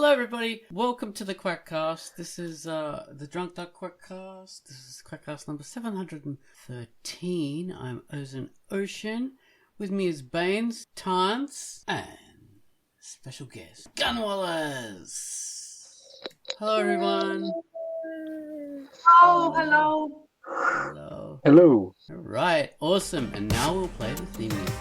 Hello everybody, welcome to the Quackcast. This is the Drunkduck Quackcast. This is Quackcast number 713. I'm Ozoneocean. With me is Banes, Tantz, and special guest, Gunwallace. Hello everyone. Oh, hello. Hello. Hello. Alright, awesome. And now we'll play the theme music.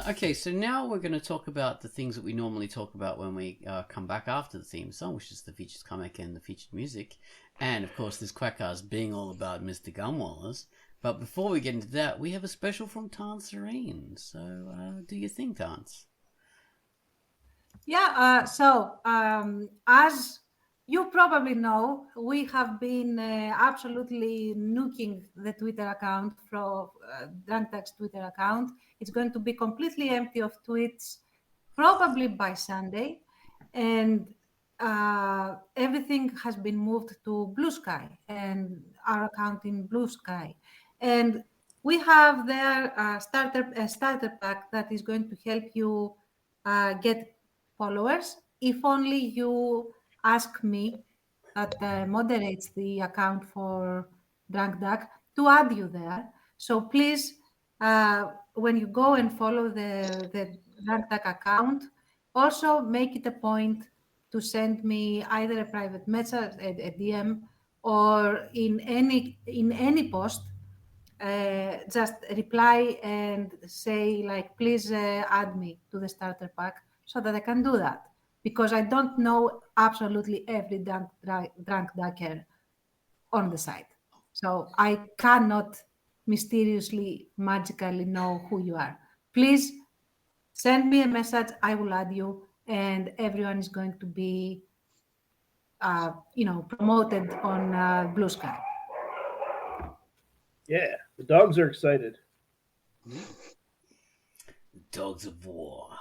Okay, so now we're going to talk about the things that we normally talk about when we come back after the theme song, which is the featured comic and the featured music. And, of course, this Quackcast being all about Mr. Gunwallace. But before we get into that, we have a special from Tantz. So, do you think, Tantz? Yeah, as you probably know, we have been absolutely nuking the Twitter account from Drunkduck's Twitter account. It's going to be completely empty of tweets probably by Sunday. And everything has been moved to Blue Sky and our account in Blue Sky. And we have there a starter pack that is going to help you get followers if only you ask me that moderates the account for Drunkduck to add you there. So please, when you go and follow the Drunkduck account, also make it a point to send me either a private message, a DM, or in any post, just reply and say like, please add me to the starter pack so that I can do that. Because I don't know absolutely every Drunkducker on the site. So I cannot mysteriously, magically know who you are. Please send me a message, I will add you, and everyone is going to be, promoted on Blue Sky. Yeah, the dogs are excited. Dogs of war.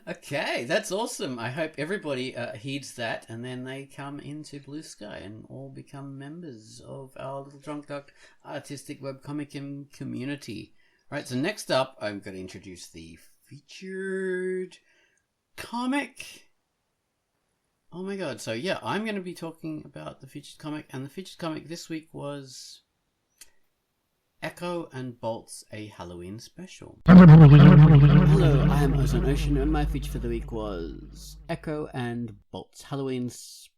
Okay, that's awesome. I hope everybody heeds that and then they come into Blue Sky and all become members of our little Drunkduck artistic webcomic community. Right, so next up, I'm going to introduce the featured comic. Oh my god, so yeah, I'm going to be talking about the featured comic, and the featured comic this week was Echo and Bolt's A Halloween Special. Hello, I am Ozoneocean, and my feature for the week was Echo and Bolt's Halloween Special.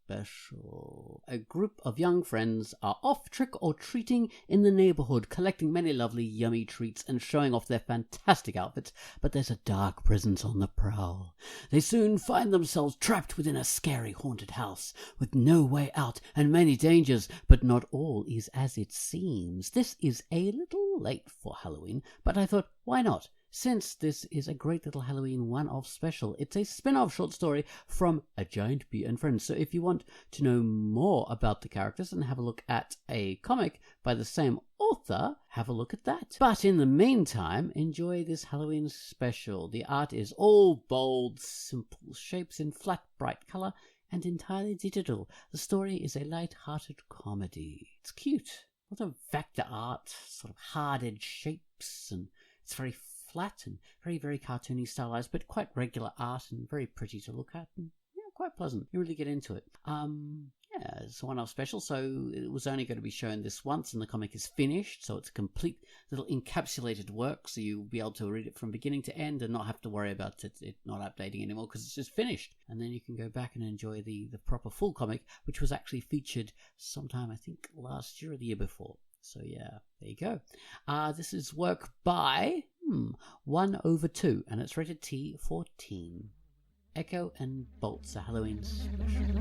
A group of young friends are off trick-or-treating in the neighborhood, collecting many lovely yummy treats and showing off their fantastic outfits, but there's a dark presence on the prowl. They soon find themselves trapped within a scary haunted house, with no way out and many dangers, but not all is as it seems. This is a little late for Halloween, but I thought, why not? Since this is a great little Halloween one-off special, it's a spin-off short story from A Giant Bee and Friends. So if you want to know more about the characters and have a look at a comic by the same author, have a look at that. But in the meantime, enjoy this Halloween special. The art is all bold, simple shapes in flat, bright colour and entirely digital. The story is a light-hearted comedy. It's cute. A lot of vector art, sort of hard-edged shapes, and it's very flat and very, very cartoony stylized, but quite regular art and very pretty to look at, and yeah, quite pleasant. You really get into it. Yeah, it's a one-off special, so it was only going to be shown this once, and the comic is finished, so it's a complete little encapsulated work, so you'll be able to read it from beginning to end and not have to worry about it not updating anymore, because it's just finished. And then you can go back and enjoy the proper full comic, which was actually featured sometime, I think, last year or the year before. So yeah, there you go. This is work by 1/2, and it's rated T14. Echo and Bolt's A Halloween Special.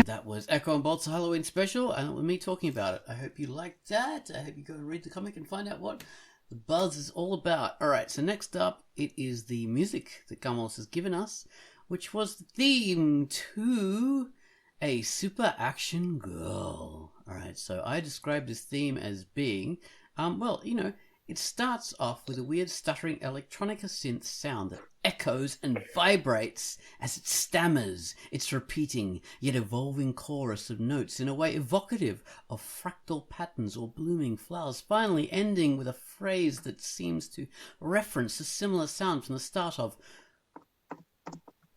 That was Echo and Bolt's A Halloween Special, and with me talking about it. I hope you liked that. I hope you go and read the comic and find out what the buzz is all about. Alright, so next up, it is the music that Gunwallace has given us, which was the theme to A Super Action Girl. Alright, so I described this theme as being, It starts off with a weird stuttering electronica synth sound that echoes and vibrates as it stammers its repeating yet evolving chorus of notes in a way evocative of fractal patterns or blooming flowers, finally ending with a phrase that seems to reference a similar sound from the start of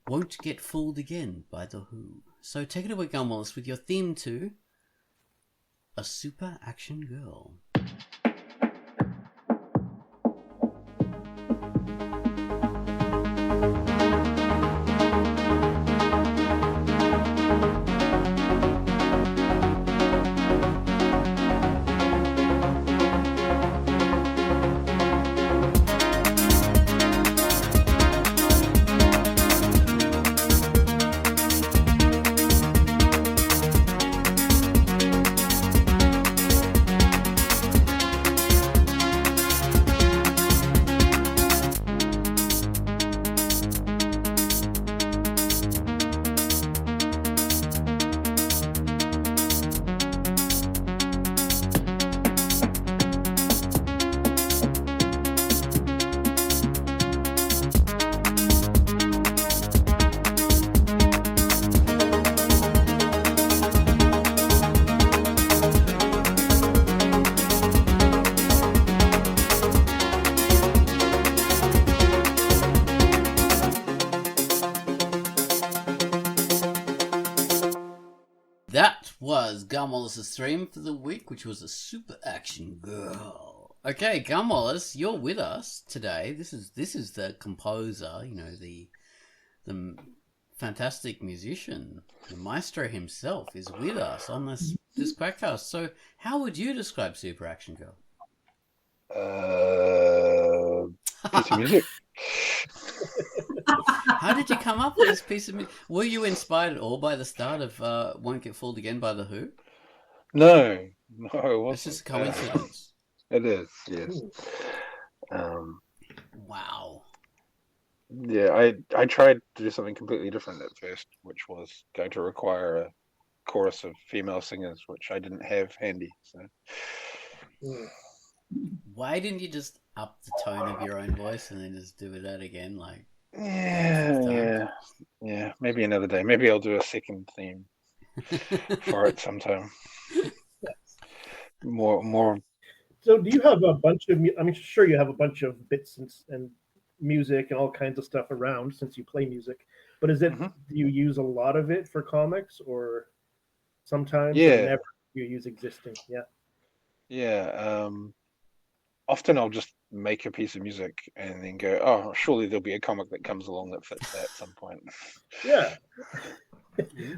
Won't Get Fooled Again by The Who. So take it away, Gunwallace, with your theme to A Super Action Girl. That was Gunwallace's theme for the week, which was A Super Action Girl. Okay, Gunwallace, you're with us today. This is the composer, the fantastic musician, the maestro himself is with us on this Quackcast. So, how would you describe Super Action Girl? Piece of music. How did you come up with this piece of music? Were you inspired at all by the start of Won't Get Fooled Again by The Who? No, it wasn't. It's just a coincidence. It is, yes. Wow. Yeah, I tried to do something completely different at first, which was going to require a chorus of female singers, which I didn't have handy. So, why didn't you just up the tone of your own voice and then just do that again? Yeah. Maybe another day. Maybe I'll do a second theme for it sometime. More. So, do you have a bunch of? I'm sure you have a bunch of bits and music and all kinds of stuff around since you play music. But is it? Do you use a lot of it for comics, or sometimes? Yeah. Never you use existing. Yeah. Yeah. Often I'll just make a piece of music and then go, oh, surely there'll be a comic that comes along that fits that at some point. Yeah.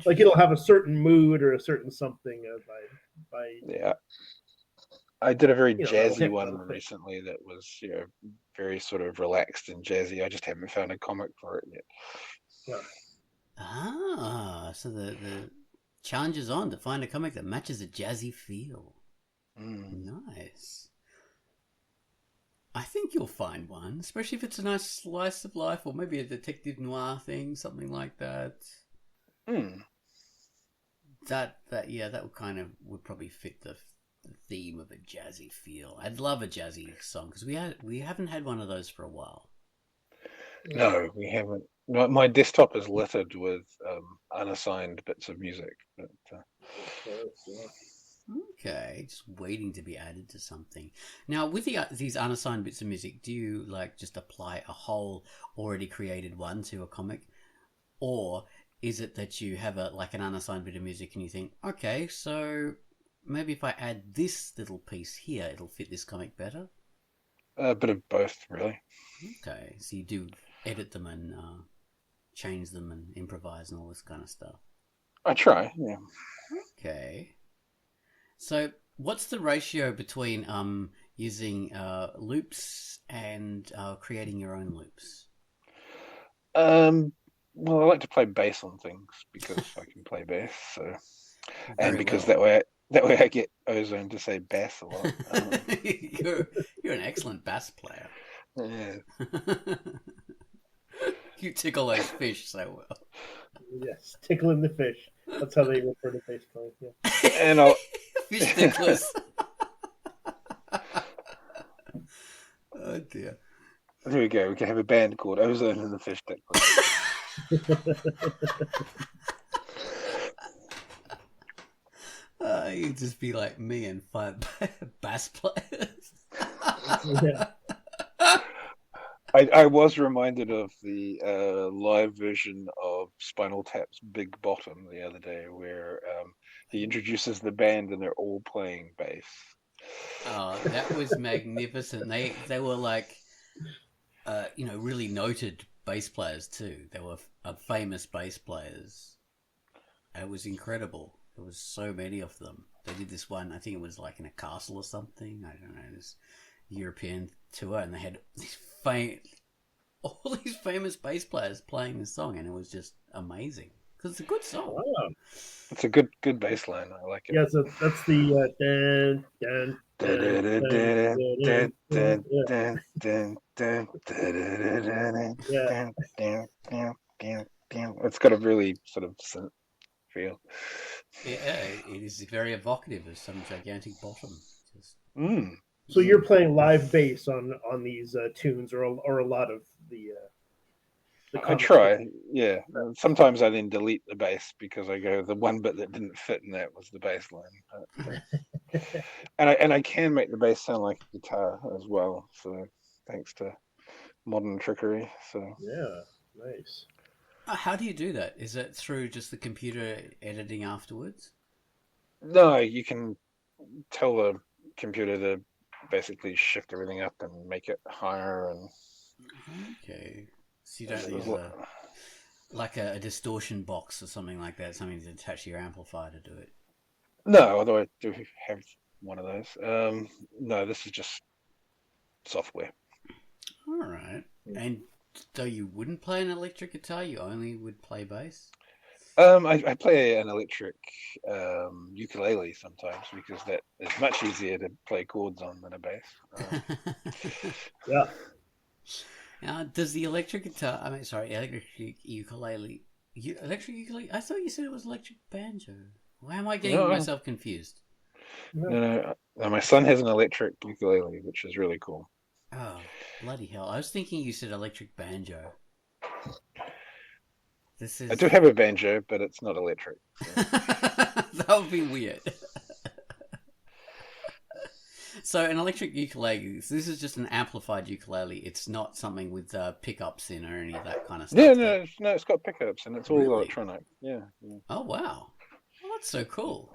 Like it'll have a certain mood or a certain something by Yeah. I did a very jazzy one recently that was, very sort of relaxed and jazzy. I just haven't found a comic for it yet. Yeah. So the challenge is on to find a comic that matches a jazzy feel. Nice. I think you'll find one, especially if it's a nice slice of life or maybe a detective noir thing, something like that. That would probably fit the theme of a jazzy feel. I'd love a jazzy song because we haven't had one of those for a while. No, we haven't. My desktop is littered with unassigned bits of music. But, Okay, just waiting to be added to something. Now, with these unassigned bits of music, do you just apply a whole already created one to a comic, or is it that you have an unassigned bit of music and you think, okay, so maybe if I add this little piece here, it'll fit this comic better? A bit of both, really. Okay, so you do edit them and change them and improvise and all this kind of stuff. I try, yeah. Okay. So, what's the ratio between using loops and creating your own loops? Well, I like to play bass on things because I can play bass. So, and because that way I get Ozone to say bass a lot. You're an excellent bass player. Yeah. You tickle those fish so well. Yes, tickling the fish. That's how they refer to bass playing. Yeah. And I'll fish ticklers. Oh dear. There we go. We can have a band called Ozone and the Fish Tank. You'd just be like me and 5 bass players. Yeah. I was reminded of the live version of Spinal Tap's Big Bottom the other day, where he introduces the band and they're all playing bass. Oh, that was magnificent. They were like, really noted bass players too. They were famous bass players. It was incredible. There was so many of them. They did this one, I think it was like in a castle or something. I don't know, this European tour, and they had all these famous bass players playing this song, and it was just amazing because it's a good song. Wow. It's a good bass line. I like it. Yeah, so that's the It's got a really sort of synth feel. Yeah, it is very evocative of some gigantic bottom. So you're playing live bass on these tunes, or a lot of the. I try, yeah. Sometimes I then delete the bass because I go, the one bit that didn't fit in that was the bass line. and I can make the bass sound like a guitar as well. So thanks to modern trickery. So yeah, nice. How do you do that? Is it through just the computer editing afterwards? No, you can tell the computer to basically shift everything up and make it higher. And okay, so you don't use a distortion box or something like that, something to attach to your amplifier to do it. No, although I do have one of those. No, this is just software. All right. And though you wouldn't play an electric guitar, you only would play bass? I play an electric ukulele sometimes because that is much easier to play chords on than a bass. Yeah. Now, does the electric guitar? Electric ukulele. Electric ukulele. I thought you said it was electric banjo. Why am I getting myself confused? No, my son has an electric ukulele, which is really cool. Oh, bloody hell! I was thinking you said electric banjo. I do have a banjo, but it's not electric. So. That would be weird. So an electric ukulele, this is just an amplified ukulele. It's not something with pickups in or any of that kind of stuff. Yeah, no, it's got pickups and it's all electronic. Yeah. Oh, wow. Well, that's so cool.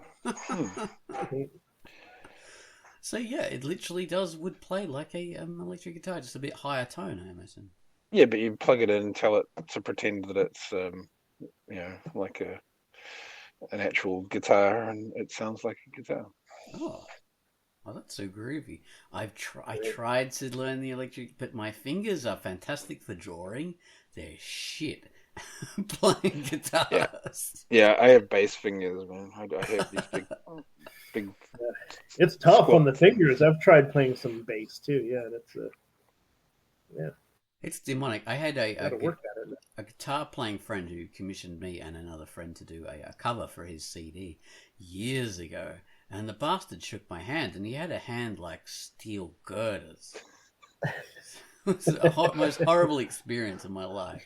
So yeah, it literally would play like a electric guitar, just a bit higher tone, I imagine. Yeah, but you plug it in and tell it to pretend that it's like an actual guitar, and it sounds like a guitar. Oh, well, that's so groovy. I tried to learn the electric, but my fingers are fantastic for drawing. They're shit playing guitars. Yeah, I have bass fingers, man. I have these big. It's tough on the fingers. I've tried playing some bass too. Yeah, that's It's demonic. I had a guitar playing friend who commissioned me and another friend to do a cover for his CD years ago, and the bastard shook my hand, and he had a hand like steel girders. It was the most horrible experience of my life.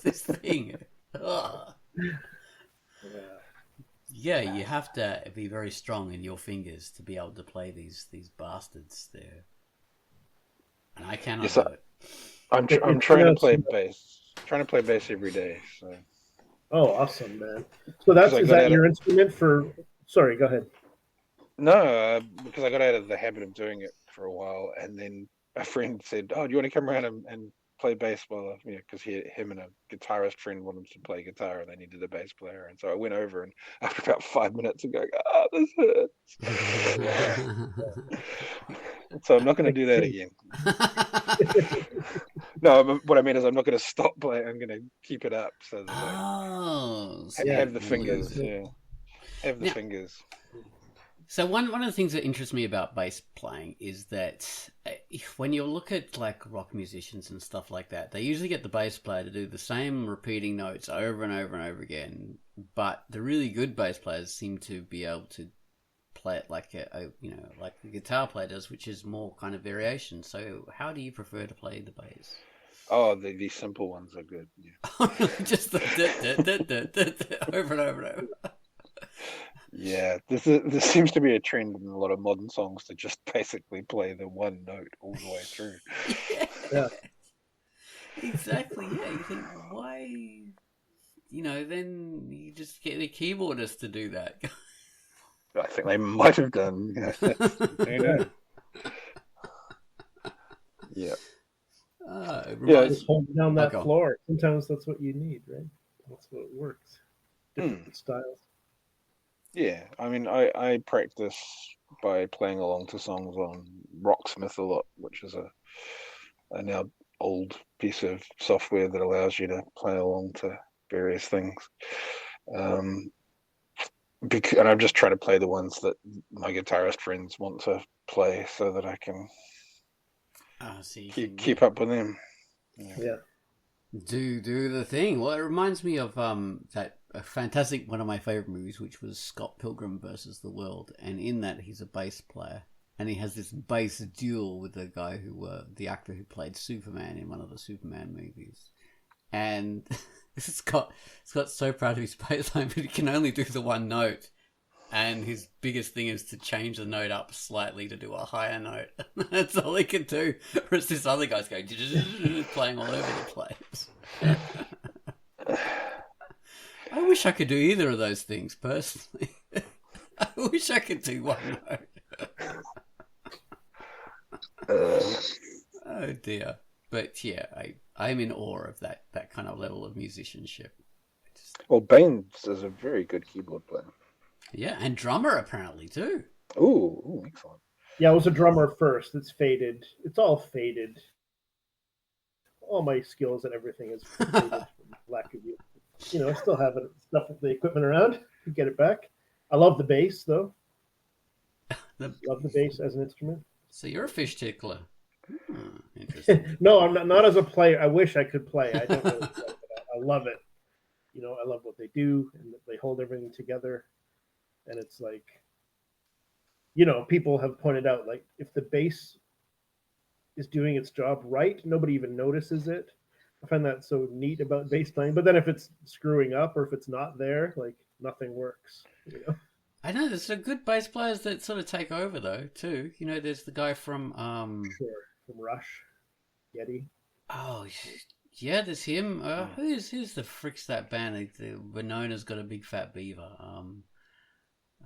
This thing. Ugh. Yeah, you have to be very strong in your fingers to be able to play these bastards there. And I cannot do it. I'm trying to play bass. Trying to play bass every day. So. Oh, awesome, man! So is that your instrument for? Sorry, go ahead. No, because I got out of the habit of doing it for a while, and then a friend said, "Oh, do you want to come around and play bass?" Well, because him and a guitarist friend wanted to play guitar, and they needed a bass player, and so I went over, and after about 5 minutes of going, this hurts. So I'm not going to do that again. No, what I mean is I'm not going to stop playing. I'm going to keep it up so that I have the fingers. Yeah, have the fingers. So one of the things that interests me about bass playing is that when you look at like rock musicians and stuff like that, they usually get the bass player to do the same repeating notes over and over and over again. But the really good bass players seem to be able to play it like like the guitar player does, which is more kind of variation. So how do you prefer to play the bass? Oh, the simple ones are good. Yeah. Just the over and over and over. Yeah, this seems to be a trend in a lot of modern songs to just basically play the one note all the way through. Yeah. Exactly. Yeah, you think why? Then you just get the keyboardist to do that. I think they might have done. Who knows? Yeah. Just holding down that floor. Sometimes that's what you need, right? That's what works. Different styles. Yeah, I mean, I practice by playing along to songs on Rocksmith a lot, which is a now old piece of software that allows you to play along to various things. And I'm just trying to play the ones that my guitarist friends want to play so that I can keep up with them. Yeah. Do the thing. Well, it reminds me of that a fantastic one of my favorite movies, which was Scott Pilgrim versus the World, and in that he's a bass player, and he has this bass duel with the guy the actor who played Superman in one of the Superman movies, and Scott so proud of his bass line, but he can only do the one note, and his biggest thing is to change the note up slightly to do a higher note. That's all he can do. Whereas this other guy's going playing all over the place. I wish I could do either of those things personally. I wish I could do one note. Oh dear. But yeah, I'm in awe of that kind of level of musicianship. Well, Banes is a very good keyboard player. Yeah, and drummer apparently too. Ooh, excellent. Yeah, I was a drummer first. It's faded. It's all faded. All my skills and everything is faded from lack of use. I still have stuff of the equipment around to get it back. I love the bass though. Love the bass as an instrument. So you're a fish tickler. Interesting. No, I'm not as a player. I wish I could play. I don't really play, but I love it. I love what they do, and they hold everything together. And it's like, people have pointed out, like, if the bass is doing its job right, nobody even notices it. I find that so neat about bass playing. But then if it's screwing up or if it's not there, like, nothing works. I know there's some good bass players that sort of take over though too. There's the guy from from Rush, Yeti. Oh yeah, there's him. Who's the fricks that band? Winona's Got a Big Fat Beaver.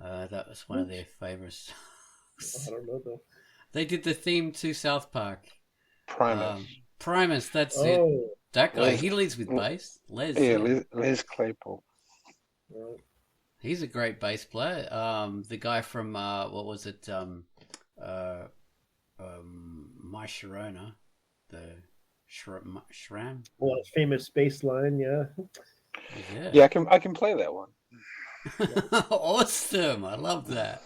That was one of their favorites. I don't know though. They did the theme to South Park. Primus. That's it. That guy, he leads with bass. Les Claypool. Right. He's a great bass player. The guy from what was it? My Sharona, the Shram. Well, famous bass line, yeah. Yeah, I can play that one. Awesome! I love that.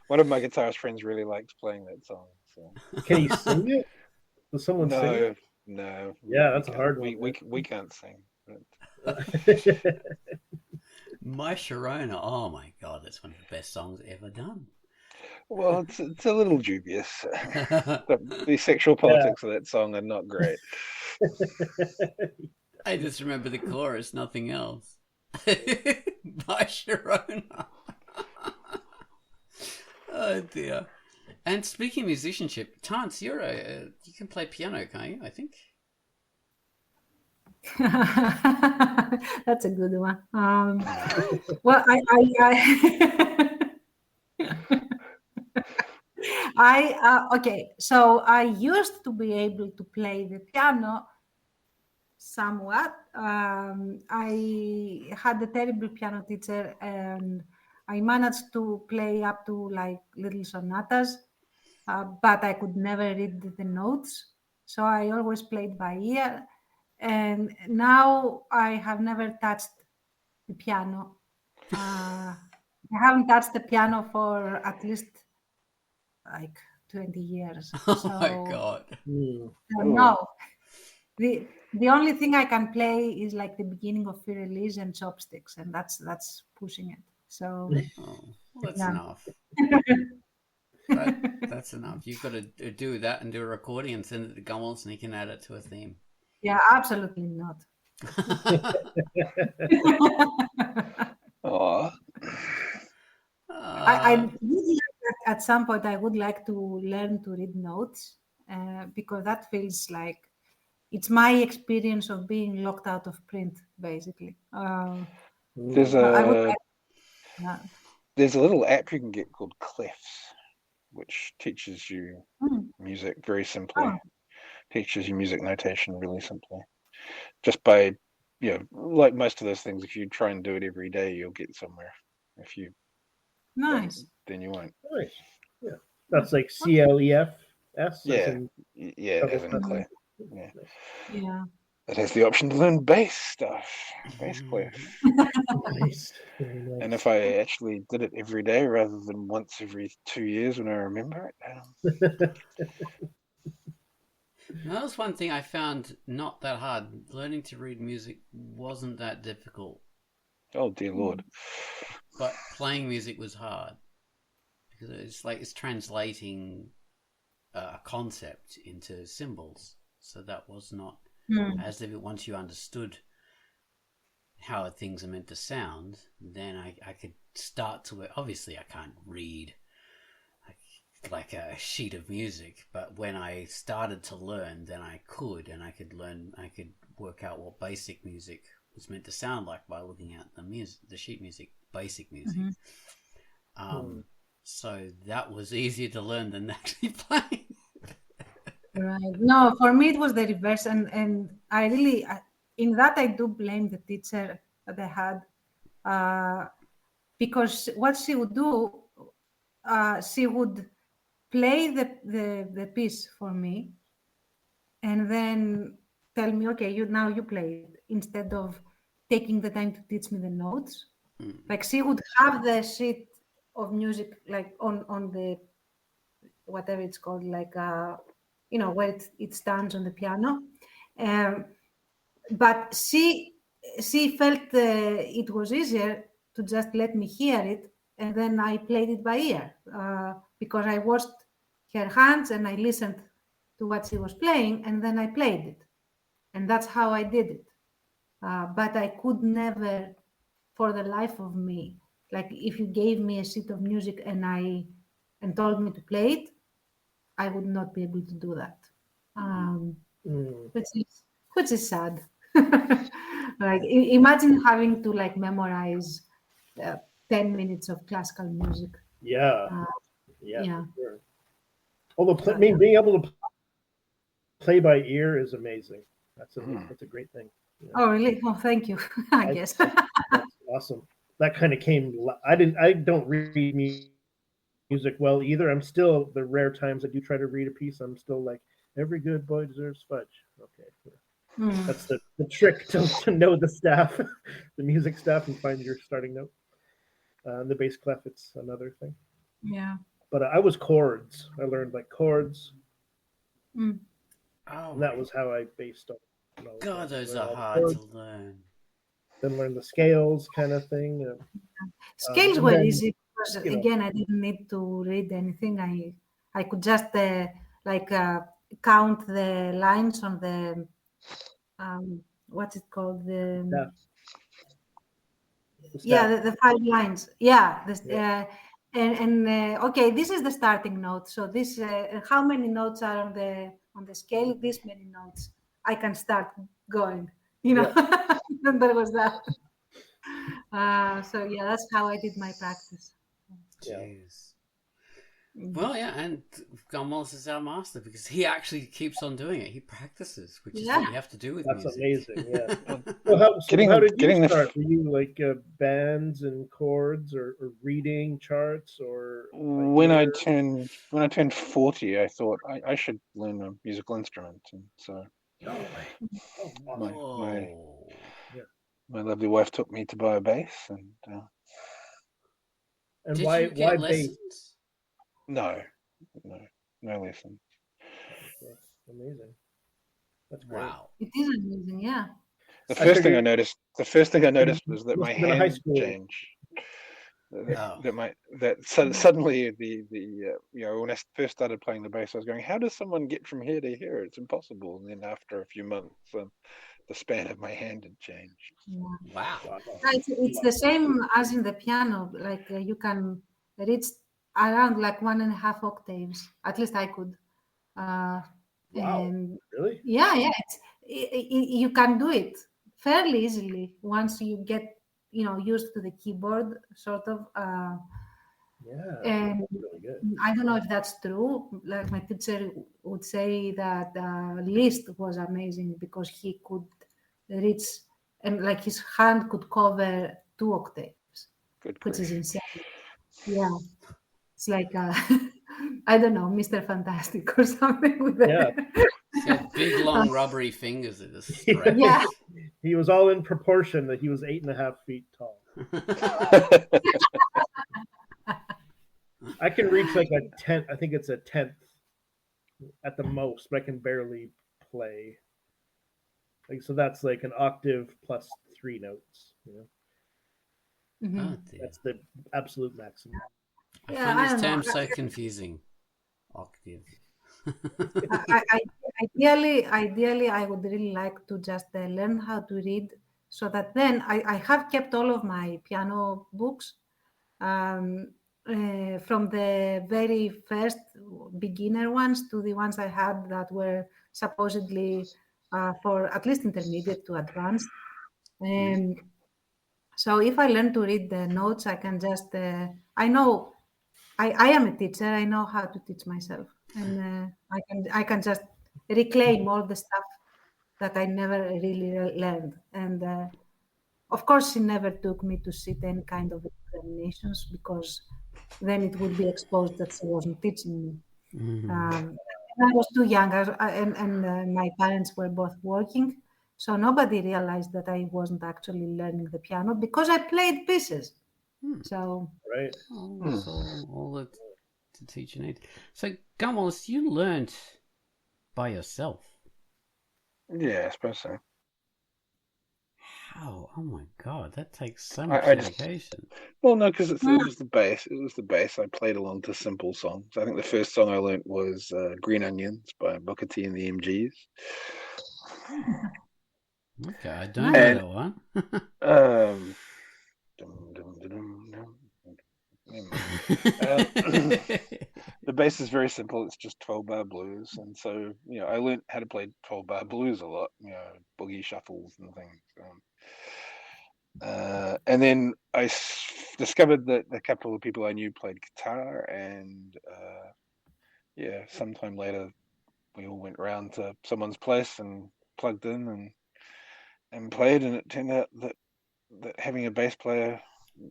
One of my guitarist friends really likes playing that song. So. Can he sing it? Does someone sing it? No. Yeah, that's a hard one. We can't sing. My Sharona. Oh my god, that's one of the best songs ever done. Well, it's a little dubious. The sexual politics of that song are not great. I just remember the chorus, nothing else. My Sharona. Oh dear. And speaking of musicianship, Tantz, you can play piano, can't you? I think. That's a good one. Well, okay. So I used to be able to play the piano somewhat. I had a terrible piano teacher, and I managed to play up to like little sonatas, but I could never read the notes. So I always played by ear. And now I have never touched the piano. I haven't touched the piano for at least like 20 years. Oh my god. No. The only thing I can play is like the beginning of Free Release and Chopsticks, and that's pushing it. So Oh, well, that's Yeah. enough. That's enough. You've got to do that and do a recording and send it to Gunwallace, and he can add it to a theme. yeah, absolutely not. Oh, I would like that at some point I would like to learn to read notes because that feels like it's my experience of being locked out of print, basically. there's I would a like, yeah. there's a little app you can get called Clefs, which teaches you Mm. music very simply. Oh. Teaches you music notation really simply. Just by, like most of those things, if you try and do it every day, you'll get somewhere. If you Nice. don't, then you won't. Nice. Yeah. That's like CLEFS. Yeah, as in Mhm. Clef. Yeah. Yeah. It has the option to learn bass stuff, bass clef. Nice. Very nice. And if I actually did it every day rather than once every 2 years when I remember it, That was one thing I found not that hard. Learning to read music wasn't that difficult, oh dear Lord. but playing music was hard because it's translating a concept into symbols. So that was not as if once you understood how things are meant to sound, then I could start to. Obviously, I can't read like a sheet of music, but when I started to learn, then I could, and I could work out what basic music was meant to sound like by looking at the sheet music, basic music. So that was easier to learn than actually playing. Right. No, for me it was the reverse, and I really, in that I do blame the teacher that I had, because what she would do, she would play the piece for me, and then tell me, okay, you play it, instead of taking the time to teach me the notes. Like she would have the sheet of music like on the whatever it's called, like where it stands on the piano, but she felt it was easier to just let me hear it, and then I played it by ear, because I watched her hands and I listened to what she was playing, and then I played it, and that's how I did it. But I could never, for the life of me, like if you gave me a sheet of music and told me to play it, I would not be able to do that, which is sad. Like imagine having to like memorize 10 minutes of classical music. Yeah. Yeah. For sure. Although being able to play by ear is amazing. That's a great thing. Yeah. Oh really? Oh, thank you. I guess that's awesome. That kind of came. I don't read music well either. I'm still, the rare times I do try to read a piece, I'm still like, every good boy deserves fudge. Okay. That's the trick to know the staff, the music staff, and find your starting note. The bass clef, it's another thing. Yeah. But I was chords. I learned like chords. Oh, and that was how I based on. God, those are hard to learn. Then learn the scales, kind of thing. Scales were easy because again, I didn't need to read anything. I could just count the lines on the what's it called, the 5 lines. Okay, this is the starting note. So this how many notes are on the scale? This many notes. I can start going. And there was that. So yeah, that's how I did my practice. Jeez. Well, yeah, and Gunwallace is our master because he actually keeps on doing it. He practices, which is what you have to do with music. That's amazing, yeah. Well, how did you start? Were you like bands and chords, or reading charts, or when I turned 40, I thought I should learn a musical instrument, and so my lovely wife took me to buy a bass, and why bass? No lessons. That's amazing. That's great. Wow. It is amazing, yeah. The first thing I noticed was that my hands changed. Suddenly when I first started playing the bass, I was going, how does someone get from here to here? It's impossible. And then after a few months, the span of my hand had changed. Wow. It's the same as in the piano. Like you can reach around like 1.5 octaves. At least I could. Wow. And Really? yeah. You can do it fairly easily once you get used to the keyboard, sort of. Yeah. And That's really good. I don't know if that's true. Like my teacher would say that Liszt was amazing because he could reach and like his hand could cover 2 octaves, Good which is grief. insane. Yeah, it's like I don't know, Mr. Fantastic or something with Yeah. He had big, long, rubbery fingers that just stretched. Yeah. He was all in proportion that he was 8.5 feet tall. I can reach like a tenth. I think it's a tenth at the most, but I can barely play. Like so, that's like an octave plus 3 notes. Mhm. Oh, dear. That's the absolute maximum. I Yeah, find I this don't know. term so confusing. Octave. Ideally, I would really like to just learn how to read so that then I have kept all of my piano books from the very first beginner ones to the ones I had that were supposedly for at least intermediate to advanced. So if I learn to read the notes, I can just, I know I am a teacher. I know how to teach myself, and I can just reclaim all the stuff that I never really learned. And of course, she never took me to sit any kind of examinations because then it would be exposed that she wasn't teaching me. And I was too young, and my parents were both working, so nobody realized that I wasn't actually learning the piano because I played pieces. So Right. Oh, that's all the teacher needs. So, Gunwallace, you learned by yourself. Yeah, I suppose so. How? Oh my god, that takes so much I just- dedication. Well, no, because it was the bass. It was the bass. I played along to simple songs. I think the first song I learnt was "Green Onions" by Booker T and the MGs. Okay, I don't Nice. know that one. The bass is very simple. It's just 12-bar blues, and so I learnt how to play 12-bar blues a lot. Boogie shuffles and things. And then I discovered that a couple of people I knew played guitar, and sometime later we all went round to someone's place and plugged in and played, and it turned out that having a bass player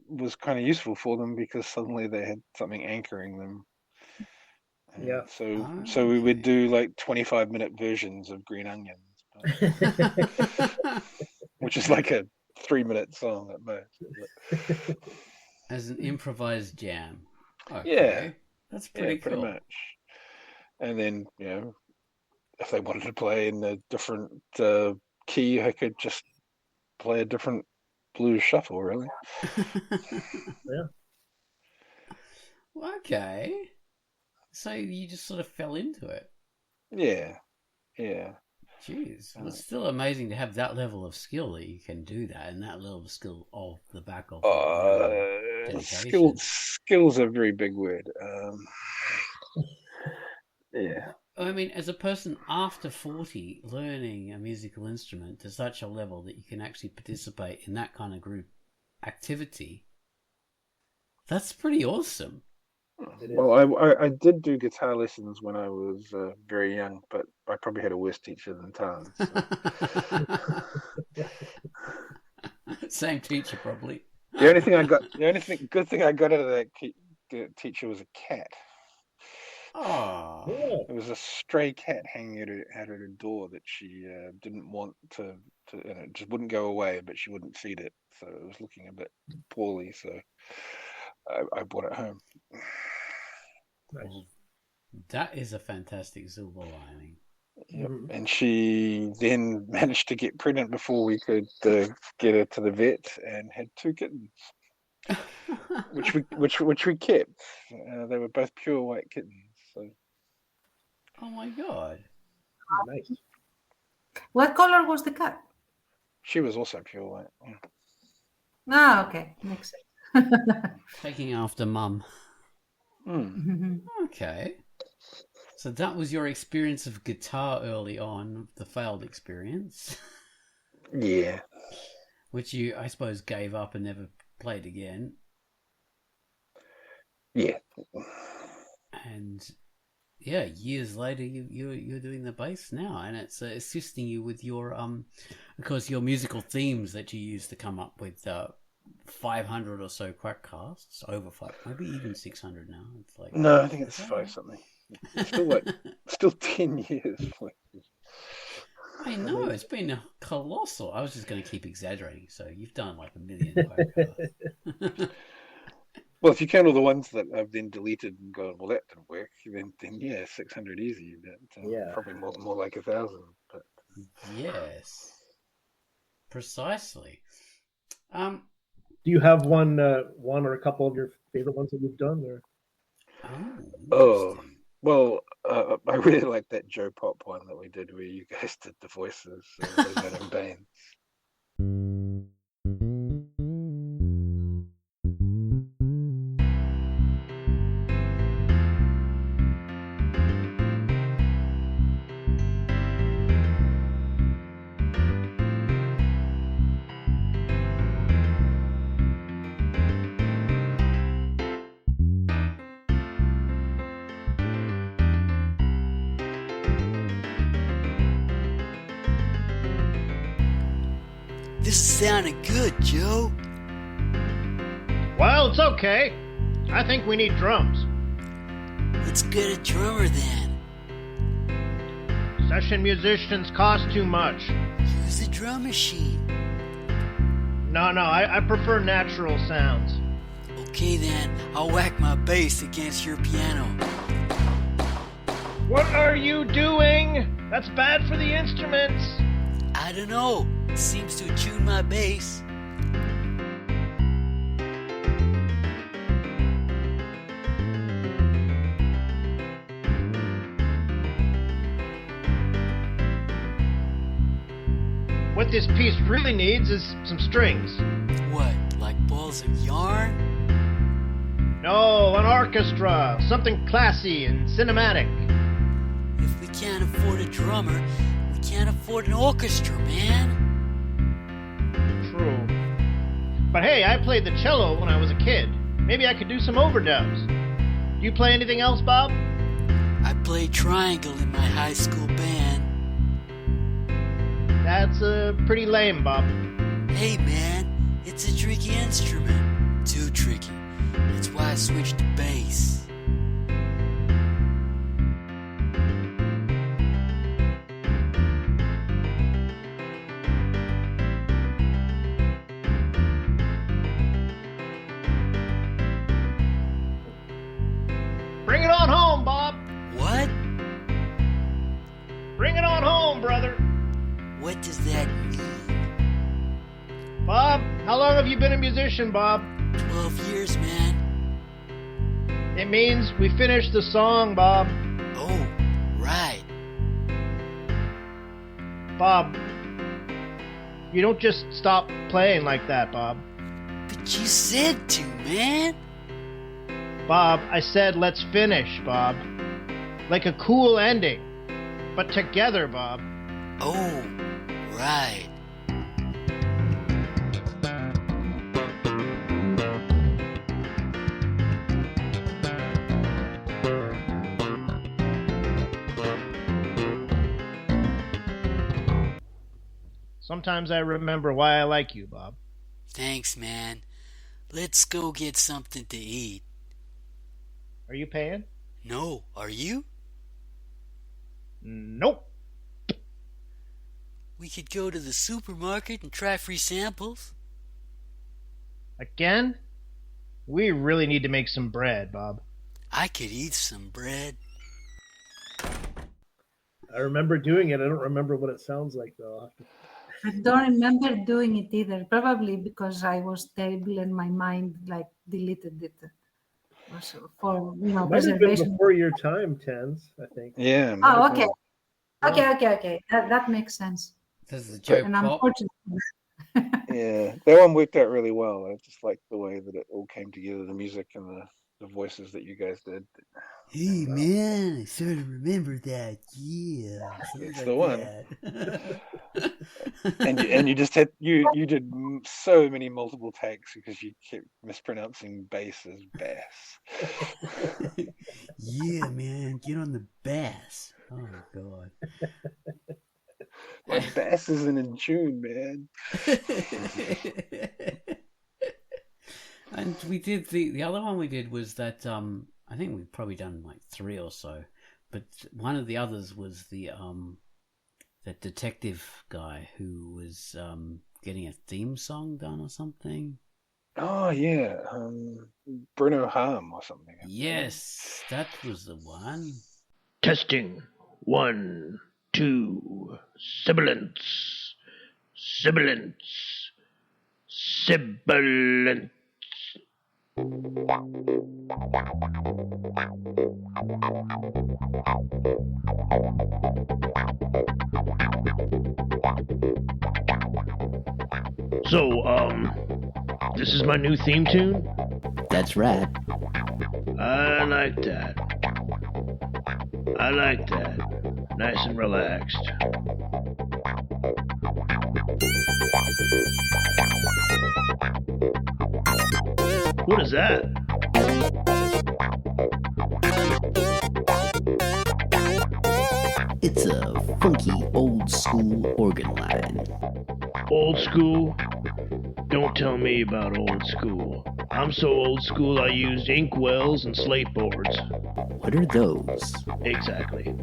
was kind of useful for them because suddenly they had something anchoring them. And Yeah. so we would do like 25-minute versions of Green Onions, which is like a 3-minute song at most. As an improvised jam. Okay. Yeah. That's pretty cool. Pretty much. And then, if they wanted to play in a different key, I could just play a different blues shuffle, really. Yeah. Okay. So you just sort of fell into it. Yeah. Jeez. Well, it's still amazing to have that level of skill that you can do that, and that level of skill off the back of dedication. Skill's a very big word. Yeah. I mean, as a person after 40, learning a musical instrument to such a level that you can actually participate in that kind of group activity, that's pretty awesome. Well, I did do guitar lessons when I was very young, but I probably had a worse teacher than Tantz. So. Same teacher, probably. The only good thing I got out of that teacher was a cat. Oh. It was a stray cat hanging at her door that she didn't want to it just wouldn't go away, but she wouldn't feed it, so it was looking a bit poorly. So I brought it home. Nice. That is a fantastic silver lining. Yep. And she then managed to get pregnant before we could get her to the vet, and had 2 kittens. which we kept. They were both pure white kittens. So. Oh my god! Nice. What color was the cat? She was also pure white. Yeah. Ah, okay, makes sense. Taking after Mum. Mm. Okay. So that was your experience of guitar early on, the failed experience. Yeah. Which you, I suppose, gave up and never played again. Yeah. And yeah, years later, you're doing the bass now, and it's assisting you with your of course, your musical themes that you use to come up with 500 or so Quackcasts, over 5, maybe even 600 now. It's like No, I think it's 5 something. It's still 10 years. I know, it's been colossal. I was just going to keep exaggerating. So you've done like 1 million Quackcasts. Well, if you count all the ones that I've then deleted and gone, well, that didn't work, then yeah, 600 easy. But, Yeah. Probably more like 1,000. But Yes, precisely. Do you have one or a couple of your favorite ones that you've done? Or? Interesting. Well, I really like that Joe Pop one that we did where you guys did the voices and Banes. This is sounding good, Joe. Well, it's okay. I think we need drums. Let's get a drummer then. Session musicians cost too much. Use the drum machine. No, I prefer natural sounds. Okay then, I'll whack my bass against your piano. What are you doing? That's bad for the instruments. I don't know. It seems to tune my bass. What this piece really needs is some strings. What, like balls of yarn? No, an orchestra. Something classy and cinematic. If we can't afford a drummer, we can't afford an orchestra, man. True. But hey, I played the cello when I was a kid. Maybe I could do some overdubs. Do you play anything else, Bob? I played triangle in my high school band. That's pretty lame, Bob. Hey man, it's a tricky instrument. Too tricky. That's why I switched to bass. Bring it on home, Bob. What? Bring it on home, brother. What does that mean? Bob, how long have you been a musician, Bob? 12 years, man. It means we finished the song, Bob. Oh, right. Bob, you don't just stop playing like that, Bob. But you said to, man. Bob, I said let's finish, Bob. Like a cool ending. But together, Bob. Oh, right. Sometimes I remember why I like you, Bob. Thanks, man. Let's go get something to eat. Are you paying? No, are you? Nope. We could go to the supermarket and try free samples. Again? We really need to make some bread, Bob. I could eat some bread. I remember doing it. I don't remember what it sounds like though. I don't remember doing it either. Probably because I was terrible and my mind like deleted it. Also for Might have been preservation. before your time, Tantz, I think. Yeah. Oh, okay. Okay. That makes sense. This is a joke And pop. unfortunately, Yeah, that one worked out really well. I just like the way that it all came together, the music and the voices that you guys did. Hey man, I sort of remember that. Yeah, It's the one. and you just had you did so many multiple takes because you kept mispronouncing bass as bass. Yeah, man, get on the bass. Oh god. My bass isn't in tune, man. And we did the other one we did was that I think we've probably done like 3 or so, but one of the others was the detective guy who was getting a theme song done or something. Oh yeah, Bruno Harm or something. Yes, that was the one. Testing. 1, 2. Sibilance. Sibilance. Sibilance. So, this is my new theme tune? That's right. I like that. I like that. Nice and relaxed. What is that? It's a funky old school organ line. Old school? Don't tell me about old school. I'm so old school I used inkwells and slate boards. What are those? Exactly.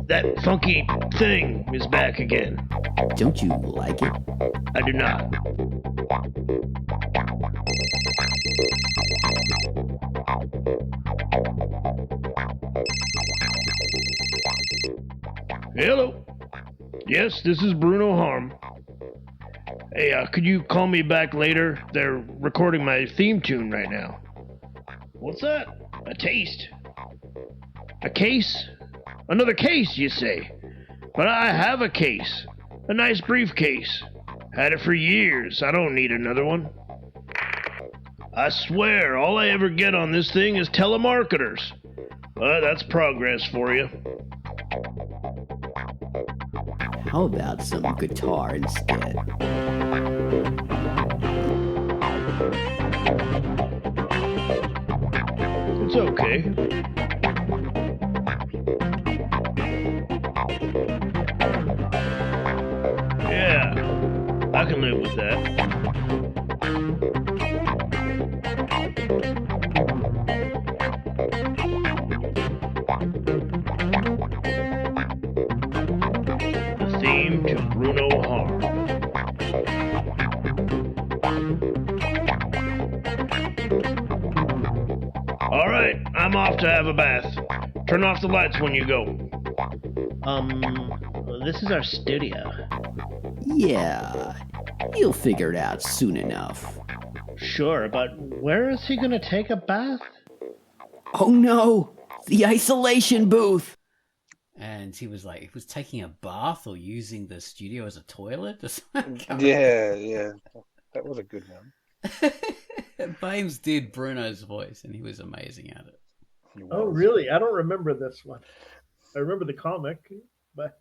That funky thing is back again. Don't you like it? I do not. Hello. Yes, this is Bruno Harm. Hey, could you call me back later? They're recording my theme tune right now. What's that? A taste? A case? Another case, you say? But I have a case. A nice briefcase. Had it for years. I don't need another one. I swear, all I ever get on this thing is telemarketers. But that's progress for you. How about some guitar instead? It's okay. Yeah, I can live with that. The theme to Bruno Harm. All right, I'm off to have a bath. Turn off the lights when you go. This is our studio. Yeah, you'll figure it out soon enough. Sure, but where is he gonna take a bath? Oh no, the isolation booth! And he was like, he was taking a bath or using the studio as a toilet or something. Yeah, that was a good one. Baines did Bruno's voice and he was amazing at it. Oh, really? I don't remember this one. I remember the comic, but...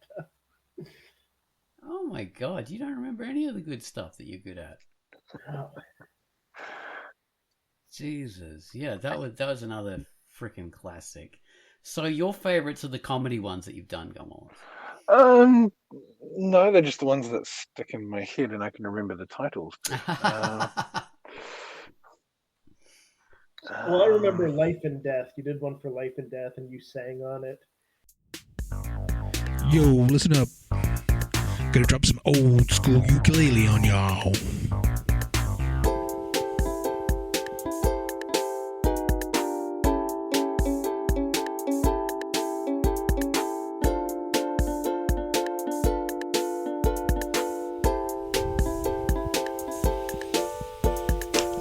Oh my god, you don't remember any of the good stuff that you're good at. Oh. Jesus. Yeah, that was another freaking classic. So your favorites are the comedy ones that you've done, Gunwallace? No, they're just the ones that stick in my head and I can remember the titles. Well, I remember Life and Death. You did one for Life and Death and you sang on it. Yo, listen up. Gonna drop some old school ukulele on y'all.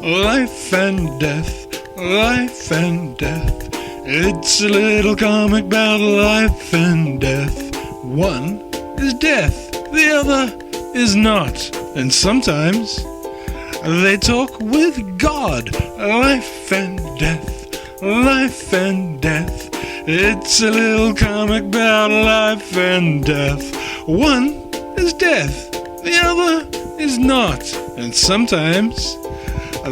life and death, life and death. It's a little comic about life and death. One is death, the other is not. And sometimes they talk with God. Life and death, life and death. It's a little comic about life and death. One is death, the other is not. And sometimes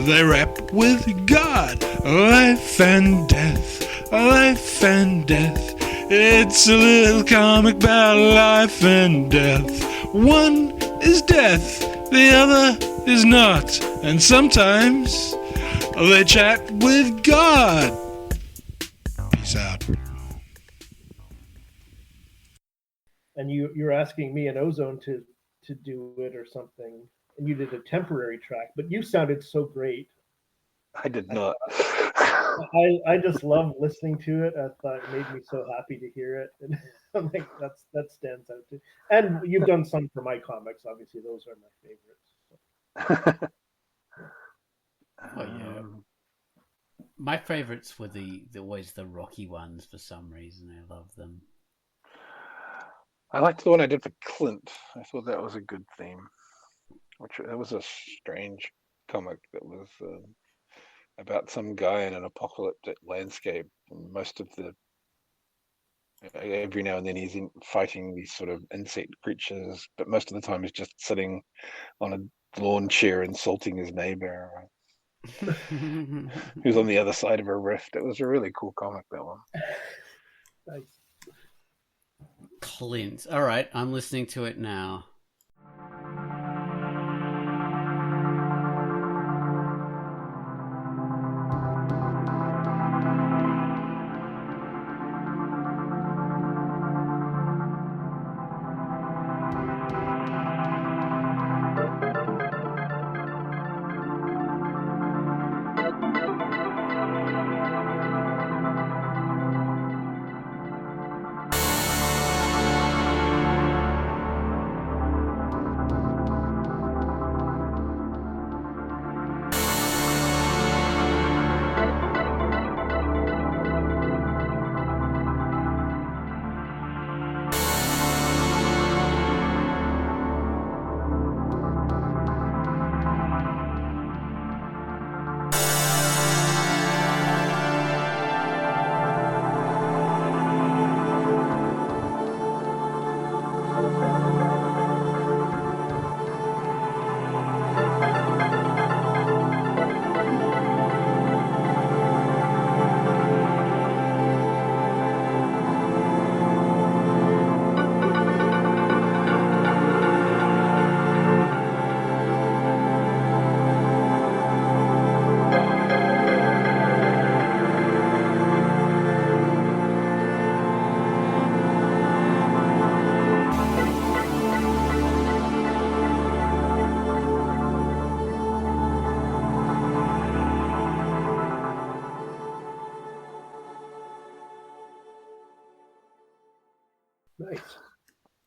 they rap with God. Life and death, life and death. It's a little comic about life and death. One is death, the other is not. And sometimes they chat with God. Peace out. And you're asking me and Ozone to do it or something, and you did a temporary track, but you sounded so great. I did not. I just love listening to it. I thought it made me so happy to hear it, and I'm like, that stands out too. And you've done some for my comics, obviously. Those are my favorites. Oh yeah. My favorites were always the rocky ones for some reason. I love them. I liked the one I did for Clint. I thought that was a good theme. It was a strange comic that was about some guy in an apocalyptic landscape. And every now and then he's fighting these sort of insect creatures, but most of the time he's just sitting on a lawn chair insulting his neighbor who's on the other side of a rift. It was a really cool comic, that one. Nice. Clint. All right, I'm listening to it now. Nice.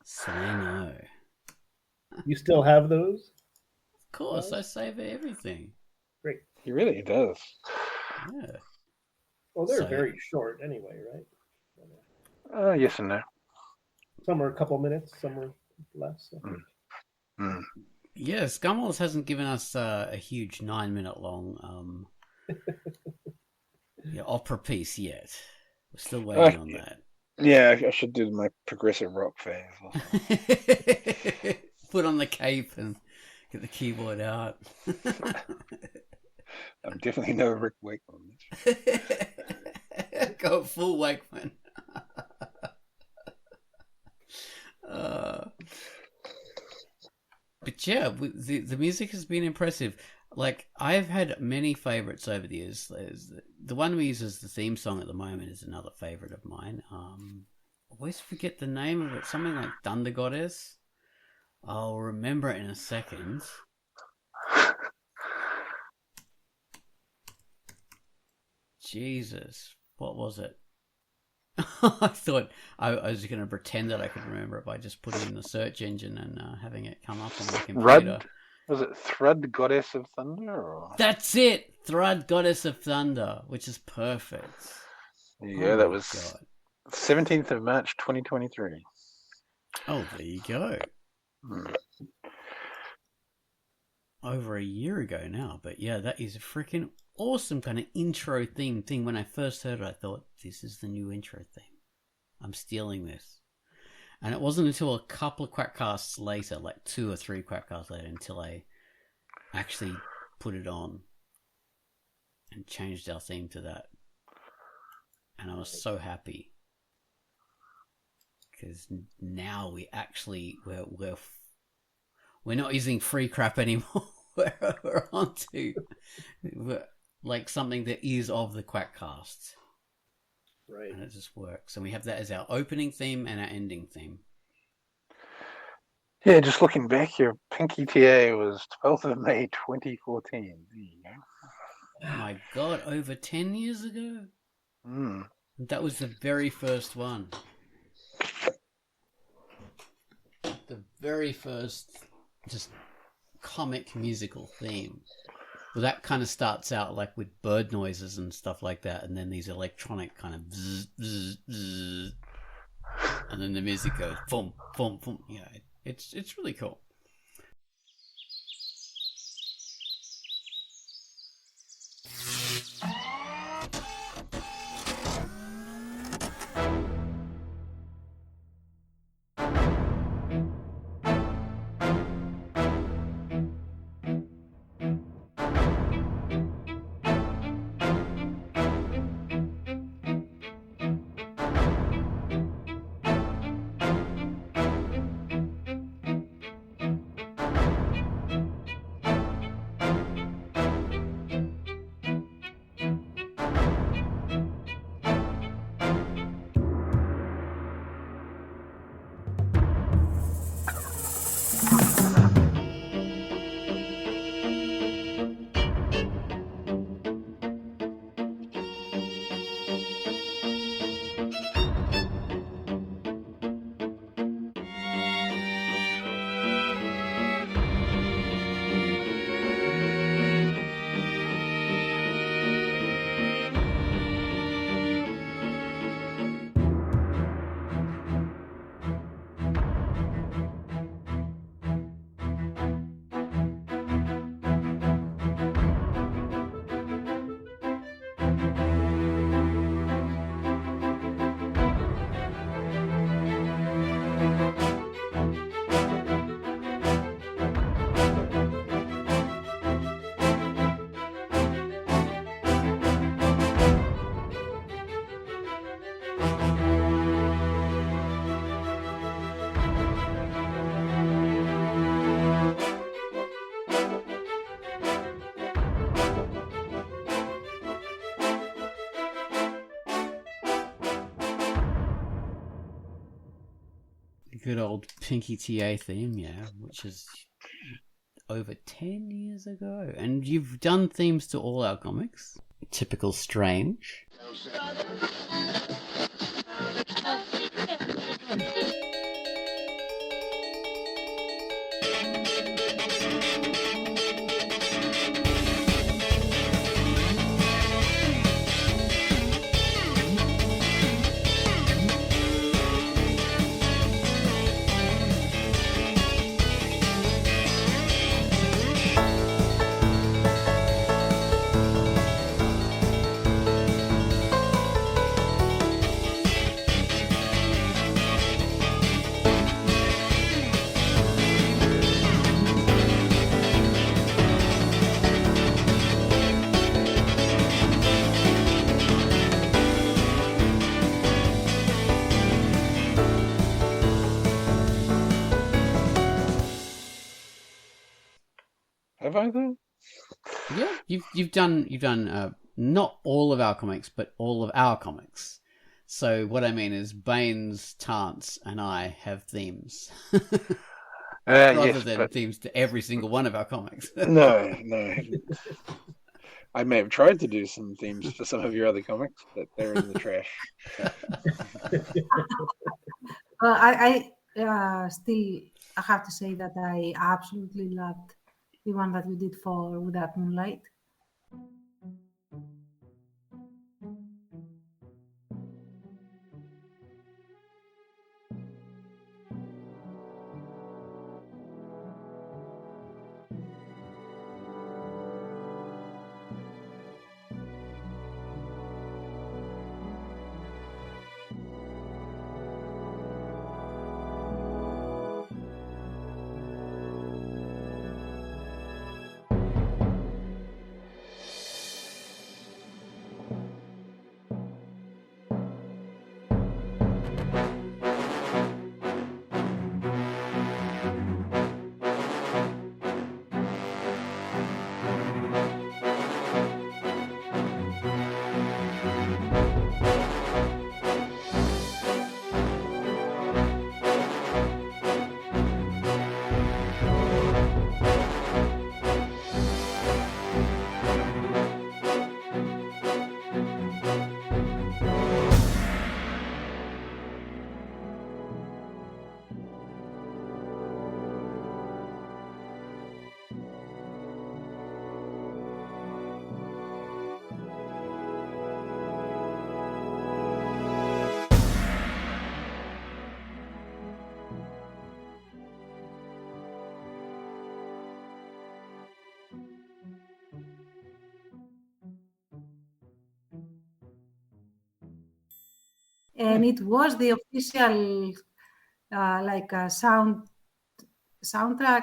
Sino. You still have those? Of course, I save everything. Great. He really does. Yeah. Well, they're So- very short anyway, right? Yes and no. Some are a couple minutes, some are less. I think. Mm. Yes, Gunwallace hasn't given us a huge 9-minute long opera piece yet. We're still waiting on that. Yeah, I should do my progressive rock phase. Put on the cape and get the keyboard out. I'm definitely no Rick Wakeman. Go full Wakeman. But yeah, the music has been impressive. Like, I've had many favorites over the years. The one we use as the theme song at the moment is another favorite of mine. I always forget the name of it. Something like Thunder Goddess. I'll remember it in a second. Jesus, what was it? I thought I was going to pretend that I could remember it by just putting in the search engine and having it come up on my computer. Was it Thrud, Goddess of Thunder? Or... That's it! Thrud, Goddess of Thunder, which is perfect. There you go. That my was God. 17th of March, 2023. Oh, there you go. Over a year ago now, but yeah, that is a freaking awesome kind of intro thing. When I first heard it, I thought, this is the new intro theme. I'm stealing this. And it wasn't until a couple of Quackcasts later, like 2 or 3 Quackcasts later, until I actually put it on and changed our theme to that. And I was so happy. Because now we actually, we're not using free crap anymore. we're onto like something that is of the Quackcast. Right. And it just works. And we have that as our opening theme and our ending theme. Yeah, just looking back, your Pinky TA was 12th of May, 2014. There you go. Oh my God, over 10 years ago? That was the very first one. The very first just comic musical theme. Well, that kind of starts out like with bird noises and stuff like that, and then these electronic kind of bzz, bzz, bzz, and then the music goes boom, boom, boom. Yeah, it's really cool. Good old Pinky TA theme, yeah, which is over 10 years ago. And you've done themes to all our comics. Typical Strange. Have I though? Yeah, you've done not all of our comics, but all of our comics. So what I mean is, Banes, Tantz, and I have themes, rather than themes to every single one of our comics. No. I may have tried to do some themes for some of your other comics, but they're in the trash. Well, I still have to say that I absolutely loved the one that you did for Without Moonlight. And it was the official soundtrack,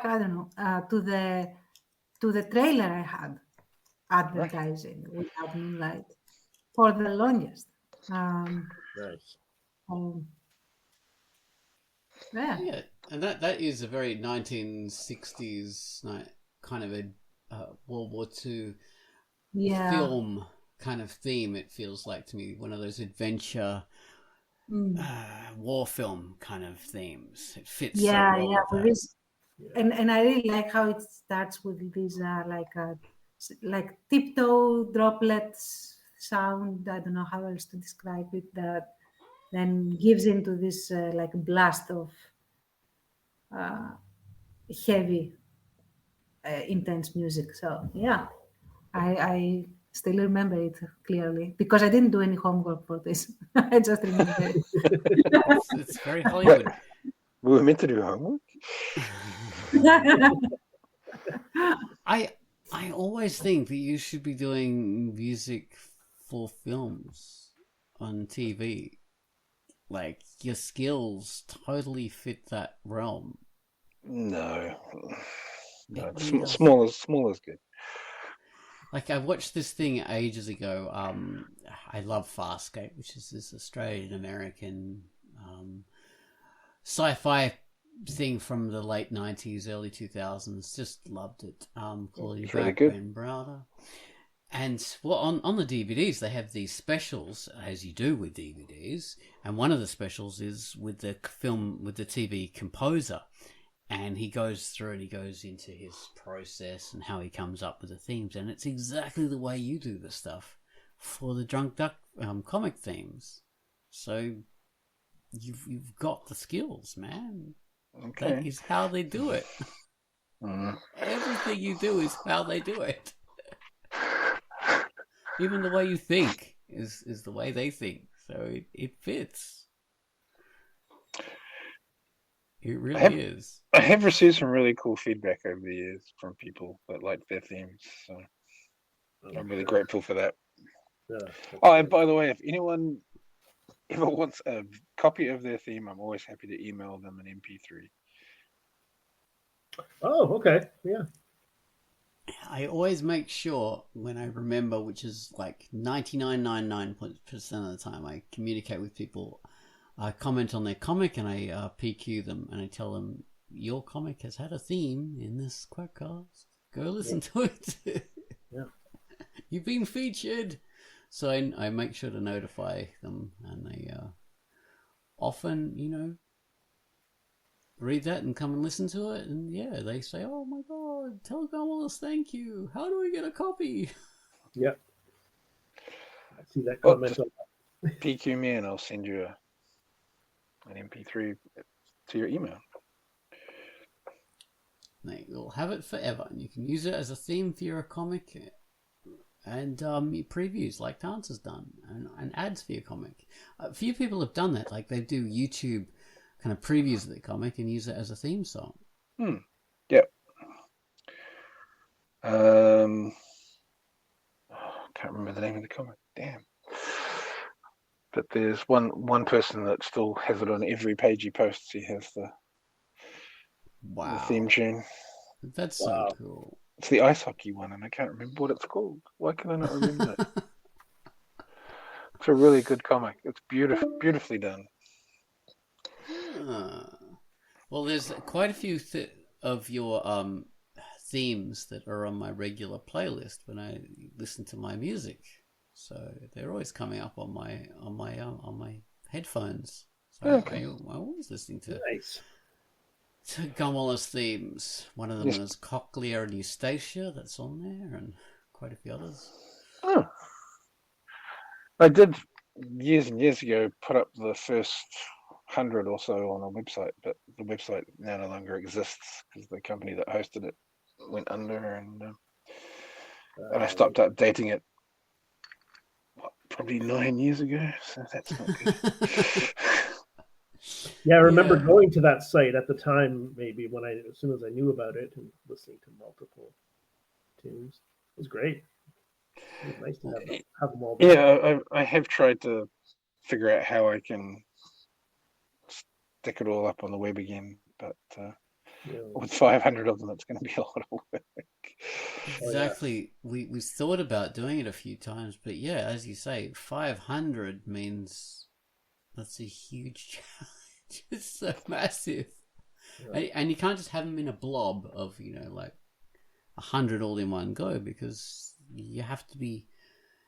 I don't know, to the trailer I had advertising Without Moonlight for the longest. Nice. Yeah. Yeah, and that is a very 1960s kind of a World War II film kind of theme. It feels like to me one of those adventure war film kind of themes. It fits so well with that. And I really like how it starts with these like tiptoe droplets sound. I don't know how else to describe it. That then gives into this like blast of heavy, intense music. So yeah, I still remember it clearly because I didn't do any homework for this. I just remember it. It's very Hollywood. We were meant to do homework. I always think that you should be doing music for films on TV. Like your skills totally fit that realm. No, small is good. Like I watched this thing ages ago. I love Farscape, which is this Australian-American sci-fi thing from the late 90s, early 2000s. Just loved it. Quality really back, good. Ben Browder. And well, on the DVDs, they have these specials, as you do with DVDs. And one of the specials is with the TV composer. And he goes through and he goes into his process and how he comes up with the themes. And it's exactly the way you do the stuff for the Drunkduck comic themes. So you've got the skills, man. Okay. That is how they do it. Everything you do is how they do it. Even the way you think is the way they think. So it fits. It really is. I have received some really cool feedback over the years from people that like their themes. So I'm really grateful for that. Yeah, and by the way, if anyone ever wants a copy of their theme, I'm always happy to email them an MP3. Oh, okay. Yeah. I always make sure when I remember, which is like 99.9% of the time, I communicate with people. I comment on their comic and I PQ them and I tell them, your comic has had a theme in this Quackcast. Go listen to it. Yeah. You've been featured. So I make sure to notify them and they often, read that and come and listen to it. And yeah, they say, oh my God, tell Gunwallace thank you. How do we get a copy? Yep. I see that comment. PQ me and I'll send you an MP3 to your email. You'll have it forever, and you can use it as a theme for your comic, and previews like Tantz has done, and ads for your comic. A few people have done that, like they do YouTube kind of previews of their comic and use it as a theme song. Yep. Can't remember the name of the comic. Damn. But there's one person that still has it on every page he posts. He has the theme tune. That's so cool. It's the ice hockey one, and I can't remember what it's called. Why can I not remember it? It's a really good comic. It's beautifully done. Well, there's quite a few of your themes that are on my regular playlist when I listen to my music. So they're always coming up on my headphones. So Okay. I'm always listening to Nice. Gunwallace themes. One of them is Cochlea and Eustacia, that's on there, and quite a few others. Oh. I did years and years ago put up the first 100 or so on a website, but the website now no longer exists because the company that hosted it went under, and I stopped updating it probably 9 years ago, so that's not good. Yeah, I remember going to that site at the time, maybe as soon as I knew about it, and listening to multiple tunes. It was great. It was nice to have them all. Yeah, I have tried to figure out how I can stick it all up on the web again, but with 500 of them, it's going to be a lot of work. Exactly. We thought about doing it a few times, but yeah, as you say, 500 means that's a huge challenge. It's so massive. Yeah. And you can't just have them in a blob of, like 100 all in one go, because they have to be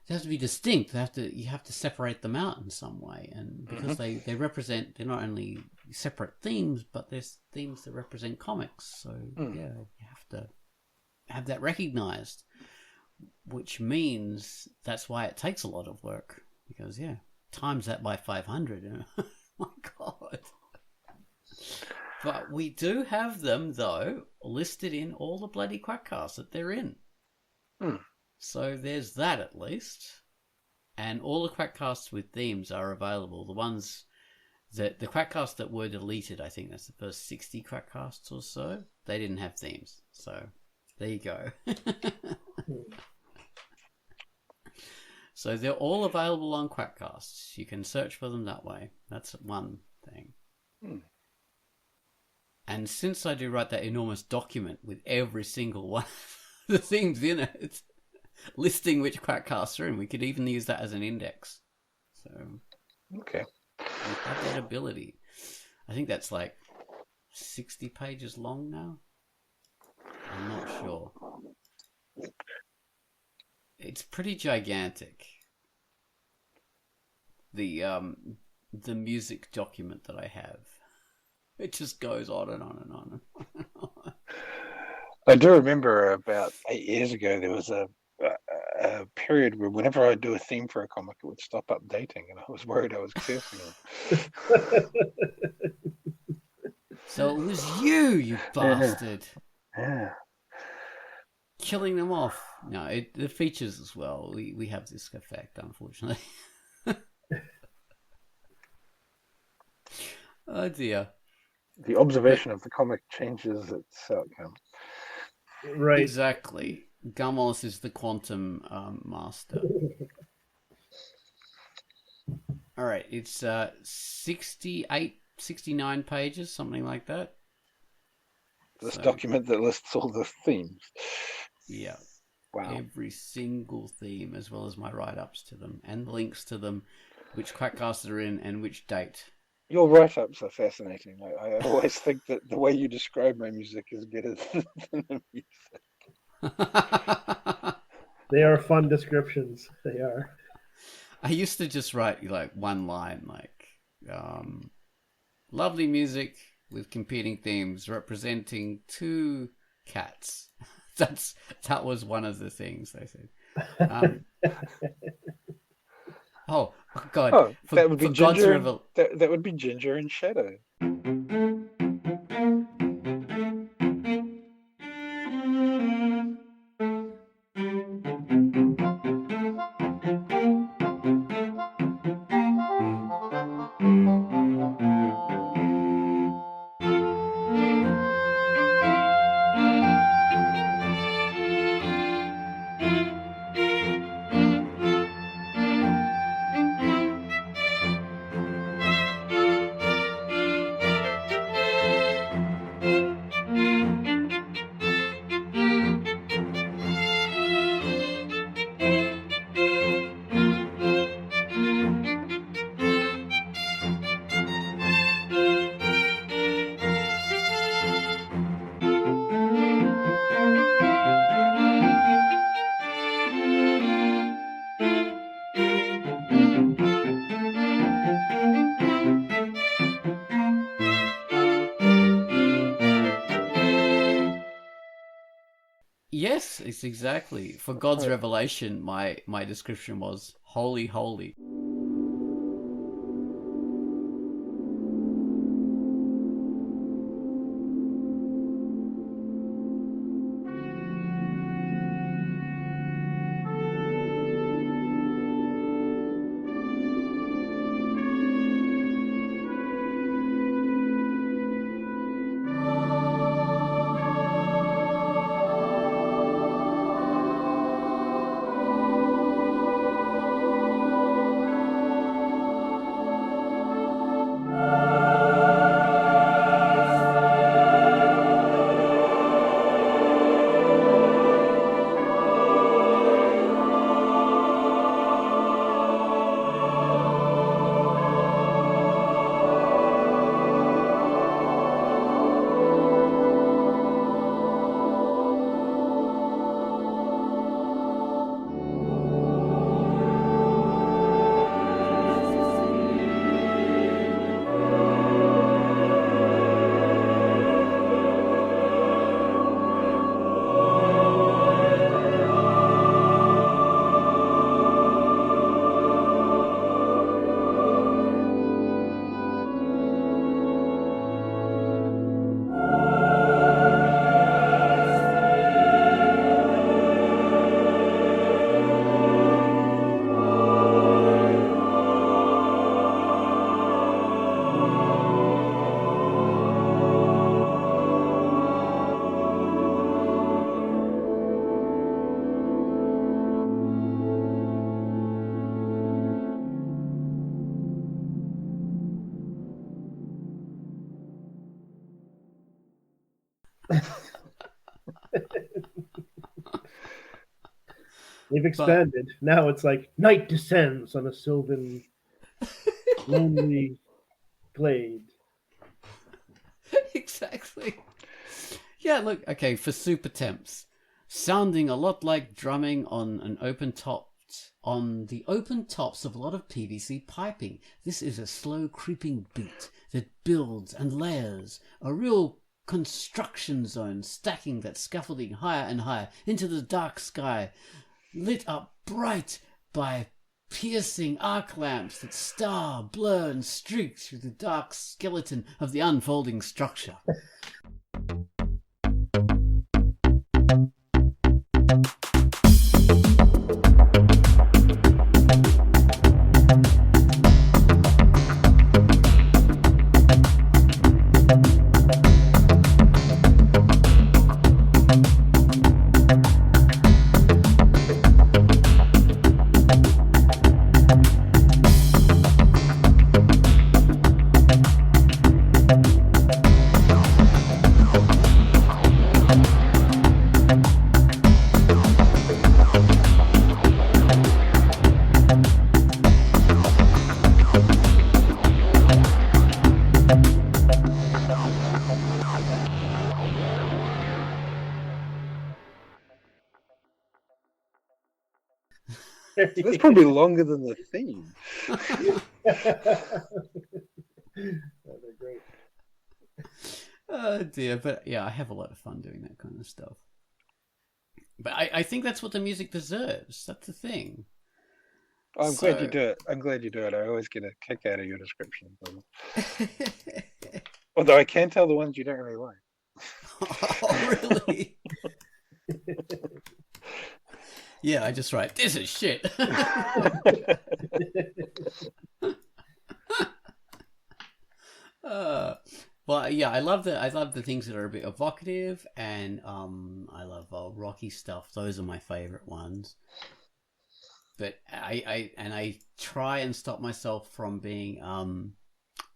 distinct. You have to separate them out in some way, and because they're not only separate themes, but there's themes that represent comics. So you have to have that recognized, which means that's why it takes a lot of work, because times that by 500. Oh my god. But we do have them, though, listed in all the bloody Quackcasts that they're in. So there's that, at least. And all the Quackcasts with themes are available. The ones the Quackcasts that were deleted, I think that's the first 60 Quackcasts or so, they didn't have themes. So there you go. So they're all available on Quackcasts. You can search for them that way. That's one thing. And since I do write that enormous document with every single one of the themes in it, listing which Quackcasts are in, we could even use that as an index. So okay, we have that ability. I think that's like 60 pages long now. I'm not sure. It's pretty gigantic. The music document that I have. It just goes on and on and on and on. I do remember about 8 years ago there was a period where whenever I do a theme for a comic, it would stop updating, and I was worried I was cursing them. So it was you bastard. Yeah. Killing them off. No, the features as well. We have this effect, unfortunately. Oh dear. The observation of the comic changes its outcome. Right. Exactly. Gunwallace is the quantum master. All right, it's 68, 69 pages, something like that. This document that lists all the themes. Yeah. Wow. Every single theme, as well as my write-ups to them, and links to them, which Quackcasts are in, and which date. Your write-ups are fascinating. I always think that the way you describe my music is better than the music. They are fun descriptions. They are. I used to just write like one line, like lovely music with competing themes representing two cats. That was one of the things they said. Oh God! Oh, that would be Ginger. That would be Ginger and Shadow. Yes, it's exactly. For God's revelation, my description was holy, holy. They've expanded. Now it's like night descends on a sylvan, lonely glade. Exactly. Yeah, look, okay, for super temps, sounding a lot like drumming on the open tops of a lot of PVC piping. This is a slow creeping beat that builds and layers, a real construction zone, stacking that scaffolding higher and higher into the dark sky, lit up bright by piercing arc lamps that star, blur and streak through the dark skeleton of the unfolding structure. That's probably longer than the theme. They're great. Oh dear, but yeah, I have a lot of fun doing that kind of stuff. But I think that's what the music deserves. That's the thing. I'm glad you do it. I'm glad you do it. I always get a kick out of your description. Although I can tell the ones you don't really like. Oh, really? Yeah, I just write, this is shit. Well, yeah, I love the things that are a bit evocative, and I love rocky stuff. Those are my favorite ones. But I try and stop myself from being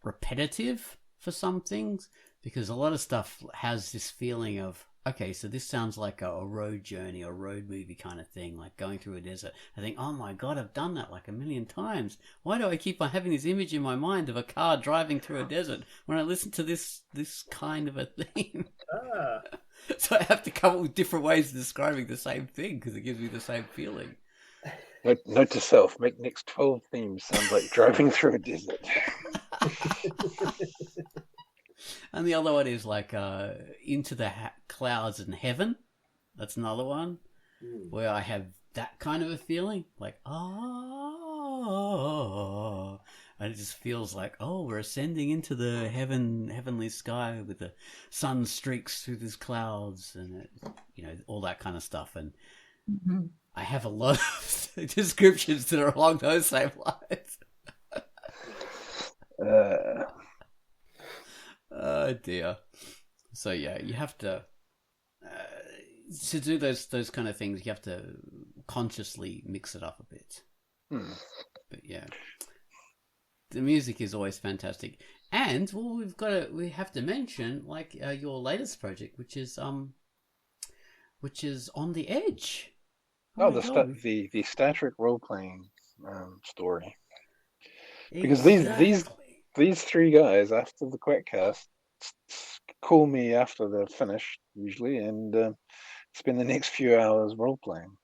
repetitive for some things, because a lot of stuff has this feeling of, okay, so this sounds like a road journey or road movie kind of thing, like going through a desert. I think, oh my god, I've done that like a million times. Why do I keep on having this image in my mind of a car driving through a desert when I listen to this kind of a theme? So I have to come up with different ways of describing the same thing because it gives me the same feeling. Note to self, make next 12 themes sound like driving through a desert. And the other one is like Into the Clouds in Heaven. That's another one where I have that kind of a feeling, like and it just feels like we're ascending into the heavenly sky with the sun streaks through these clouds, and all that kind of stuff. And I have a lot of descriptions that are along those same lines. Oh dear. So yeah, you have to do those kind of things. You have to consciously mix it up a bit. But yeah, the music is always fantastic. And we have to mention like your latest project, which is On the Edge. The Star Trek role playing story. Because these three guys after the Quackcast call me after they're finished usually, and spend the next few hours role playing.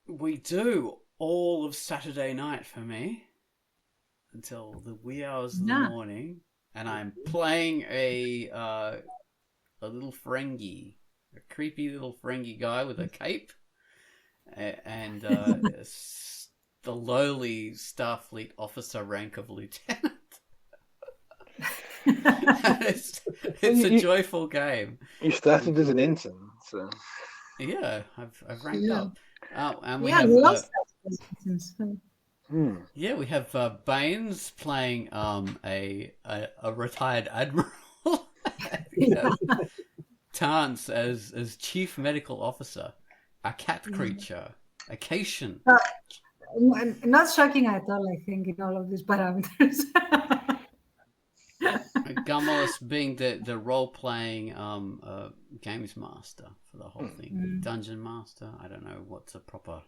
We do all of Saturday night for me until the wee hours of the morning, and I'm playing a little Ferengi, a creepy little Ferengi guy with a cape, and the lowly Starfleet officer rank of lieutenant. it's a joyful game. You started as an ensign, so yeah, I've ranked up. And we have Banes playing a retired admiral. Tantz as chief medical officer, a cat creature, a Cation. Not shocking at all, I think, in all of these parameters. Gunwallace being the role-playing games master for the whole thing. Dungeon master. I don't know what's a proper...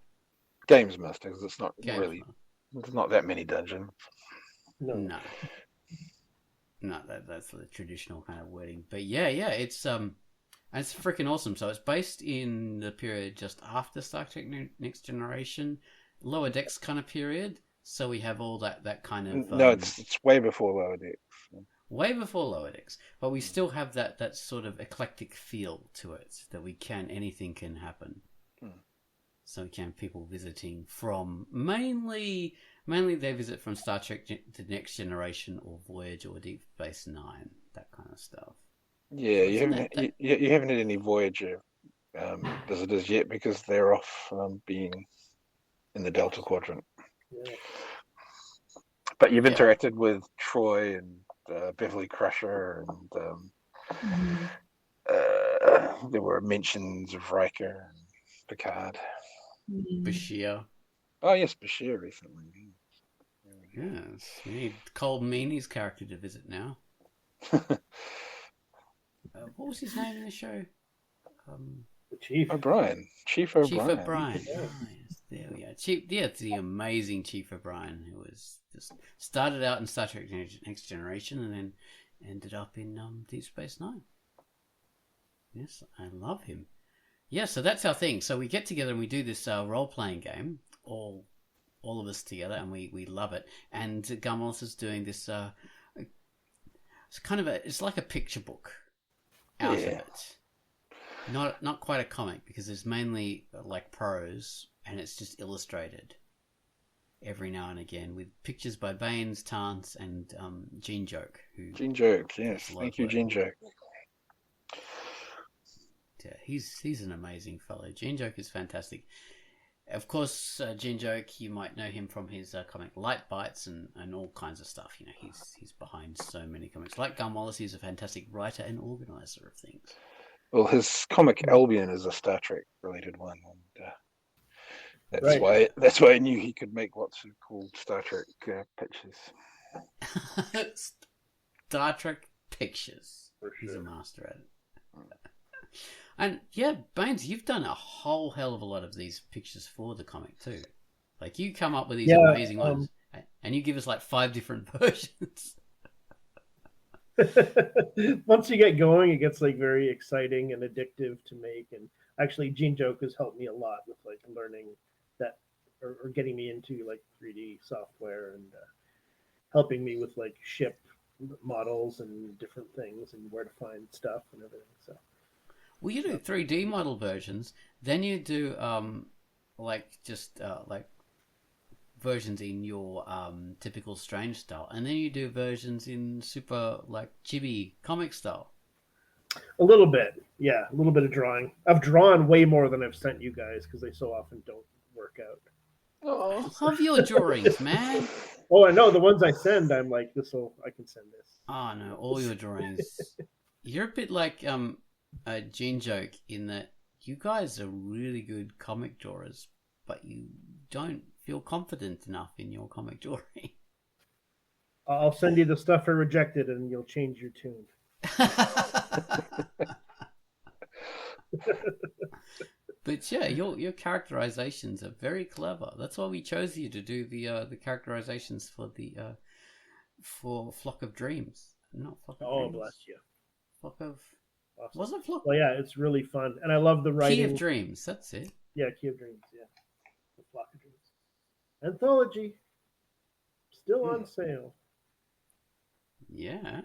Games master, because it's not really... There's not that many dungeons. No, that's the traditional kind of wording. But yeah, it's freaking awesome. So it's based in the period just after Star Trek Next Generation, Lower Decks kind of period. So we have all that kind of... No, it's way before Lower Decks. Way before Lower Decks. But we still have that sort of eclectic feel to it, that anything can happen. So we can have people visiting from mainly they visit from Star Trek The Next Generation or Voyager or Deep Space Nine, that kind of stuff. Yeah, you haven't had any Voyager visitors yet because they're off being in the Delta Quadrant. Yeah. But you've interacted with Troy and Beverly Crusher, and there were mentions of Riker and Picard. Bashir. Oh yes, Bashir recently. Yes, we need Cole Meany's character to visit now. What was his name in the show? Chief O'Brien. Chief O'Brien. Chief O'Brien. Yeah. Nice. There we go. It's the amazing Chief O'Brien, who was just started out in Star Trek Next Generation and then ended up in Deep Space Nine. Yes, I love him. Yeah, so that's our thing. So we get together and we do this role-playing game, all of us together, and we love it. And Gunwallace is doing this. It's kind of it's like a picture book out of it. Not quite a comic, because it's mainly like prose and it's just illustrated every now and again with pictures by Banes, Tantz, and Genejoke. Genejoke, yes. Thank you, Genejoke. Yeah, he's an amazing fellow. Genejoke is fantastic. Of course, Genejoke, you might know him from his comic Light Bites and all kinds of stuff. You know, he's behind so many comics. Like Gunwallace, he's a fantastic writer and organizer of things. Well, his comic Albion is a Star Trek related one, and that's why I knew he could make what's called Star Trek pictures. Star Trek pictures. For sure. He's a master at it. And yeah, Banes, you've done a whole hell of a lot of these pictures for the comic too. Like, you come up with these amazing ones, and you give us like 5 different versions. Once you get going, it gets like very exciting and addictive to make. And actually, Genejoke has helped me a lot with like learning that, or getting me into like 3D software, and helping me with like ship models and different things and where to find stuff and everything. So. Well, you do 3D model versions, then you do like versions in your typical strange style, and then you do versions in super like chibi comic style. A little bit, yeah, a little bit of drawing. I've drawn way more than I've sent you guys because they so often don't work out. Oh, I love your drawings, man. Oh, I know the ones I send. I'm like, I can send this. Oh no, all your drawings. You're a bit like a Genejoke in that you guys are really good comic drawers, but you don't feel confident enough in your comic drawing. I'll send you the stuff I rejected, and you'll change your tune. But yeah, your characterizations are very clever. That's why we chose you to do the characterizations for Flock of Dreams, not Flock of Dreams. Oh, bless you. Flock of Awesome. Was it Flock? Well, yeah, it's really fun, and I love the writing. Key of Dreams. That's it. Yeah, Key of Dreams. Yeah, the Flock of Dreams anthology, still on sale. Yeah.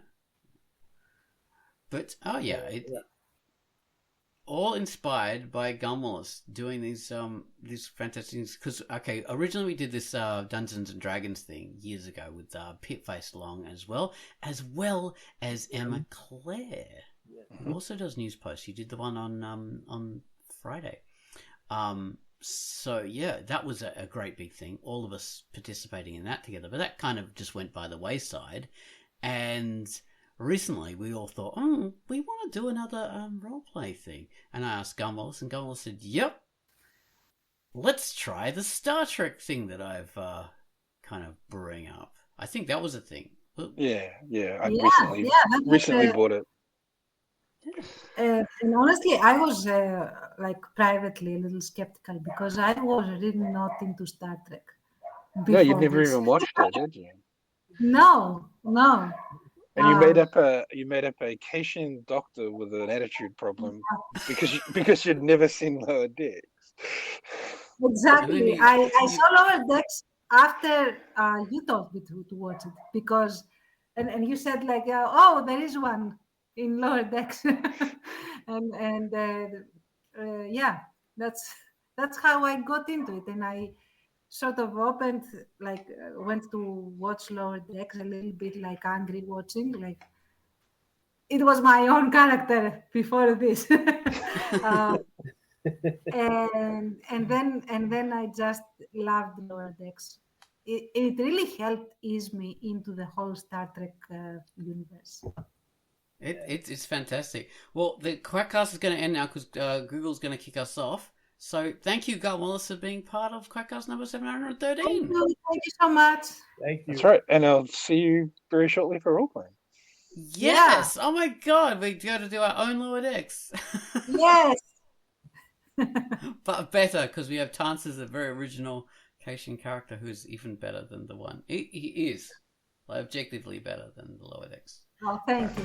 But yeah. Yeah. All inspired by Gunwallace doing these fantastic things. Because originally we did this Dungeons and Dragons thing years ago with Pitface along as well as Emma Claire, who also does news posts. She did the one on Friday. So yeah, that was a great big thing. All of us participating in that together, but that kind of just went by the wayside. And recently, we all thought, we want to do another roleplay thing. And I asked Gunwallace, and Gunwallace said, yep, let's try the Star Trek thing that I've kind of brewing up. I think that was a thing. Yeah. I recently bought it. And honestly, I was privately a little skeptical because I was really not into Star Trek. No, you'd never even watched it, did you? No. And you made up a Caitian doctor with an attitude problem because you'd never seen Lower Decks. Exactly. I saw Lower Decks after you told me to watch it because, and you said there is one in Lower Decks, and yeah, that's how I got into it, and I sort of opened, went to watch Lower Decks a little bit like angry watching, like it was my own character before this. And then I just loved Lower Decks. It really helped ease me into the whole Star Trek universe. It's fantastic. Well, the Quackcast is going to end now because Google's going to kick us off. So thank you, Gunwallace, for being part of Quackcast number 713. Thank you so much. Thank you. That's right. And I'll see you very shortly for roleplaying. Yes! Yeah. Oh my god, we got to do our own Lower Decks. Yes! But better, because we have Tantz as a very original Caitian character who's even better than the one. He is objectively better than the Lower Decks. Oh, thank you.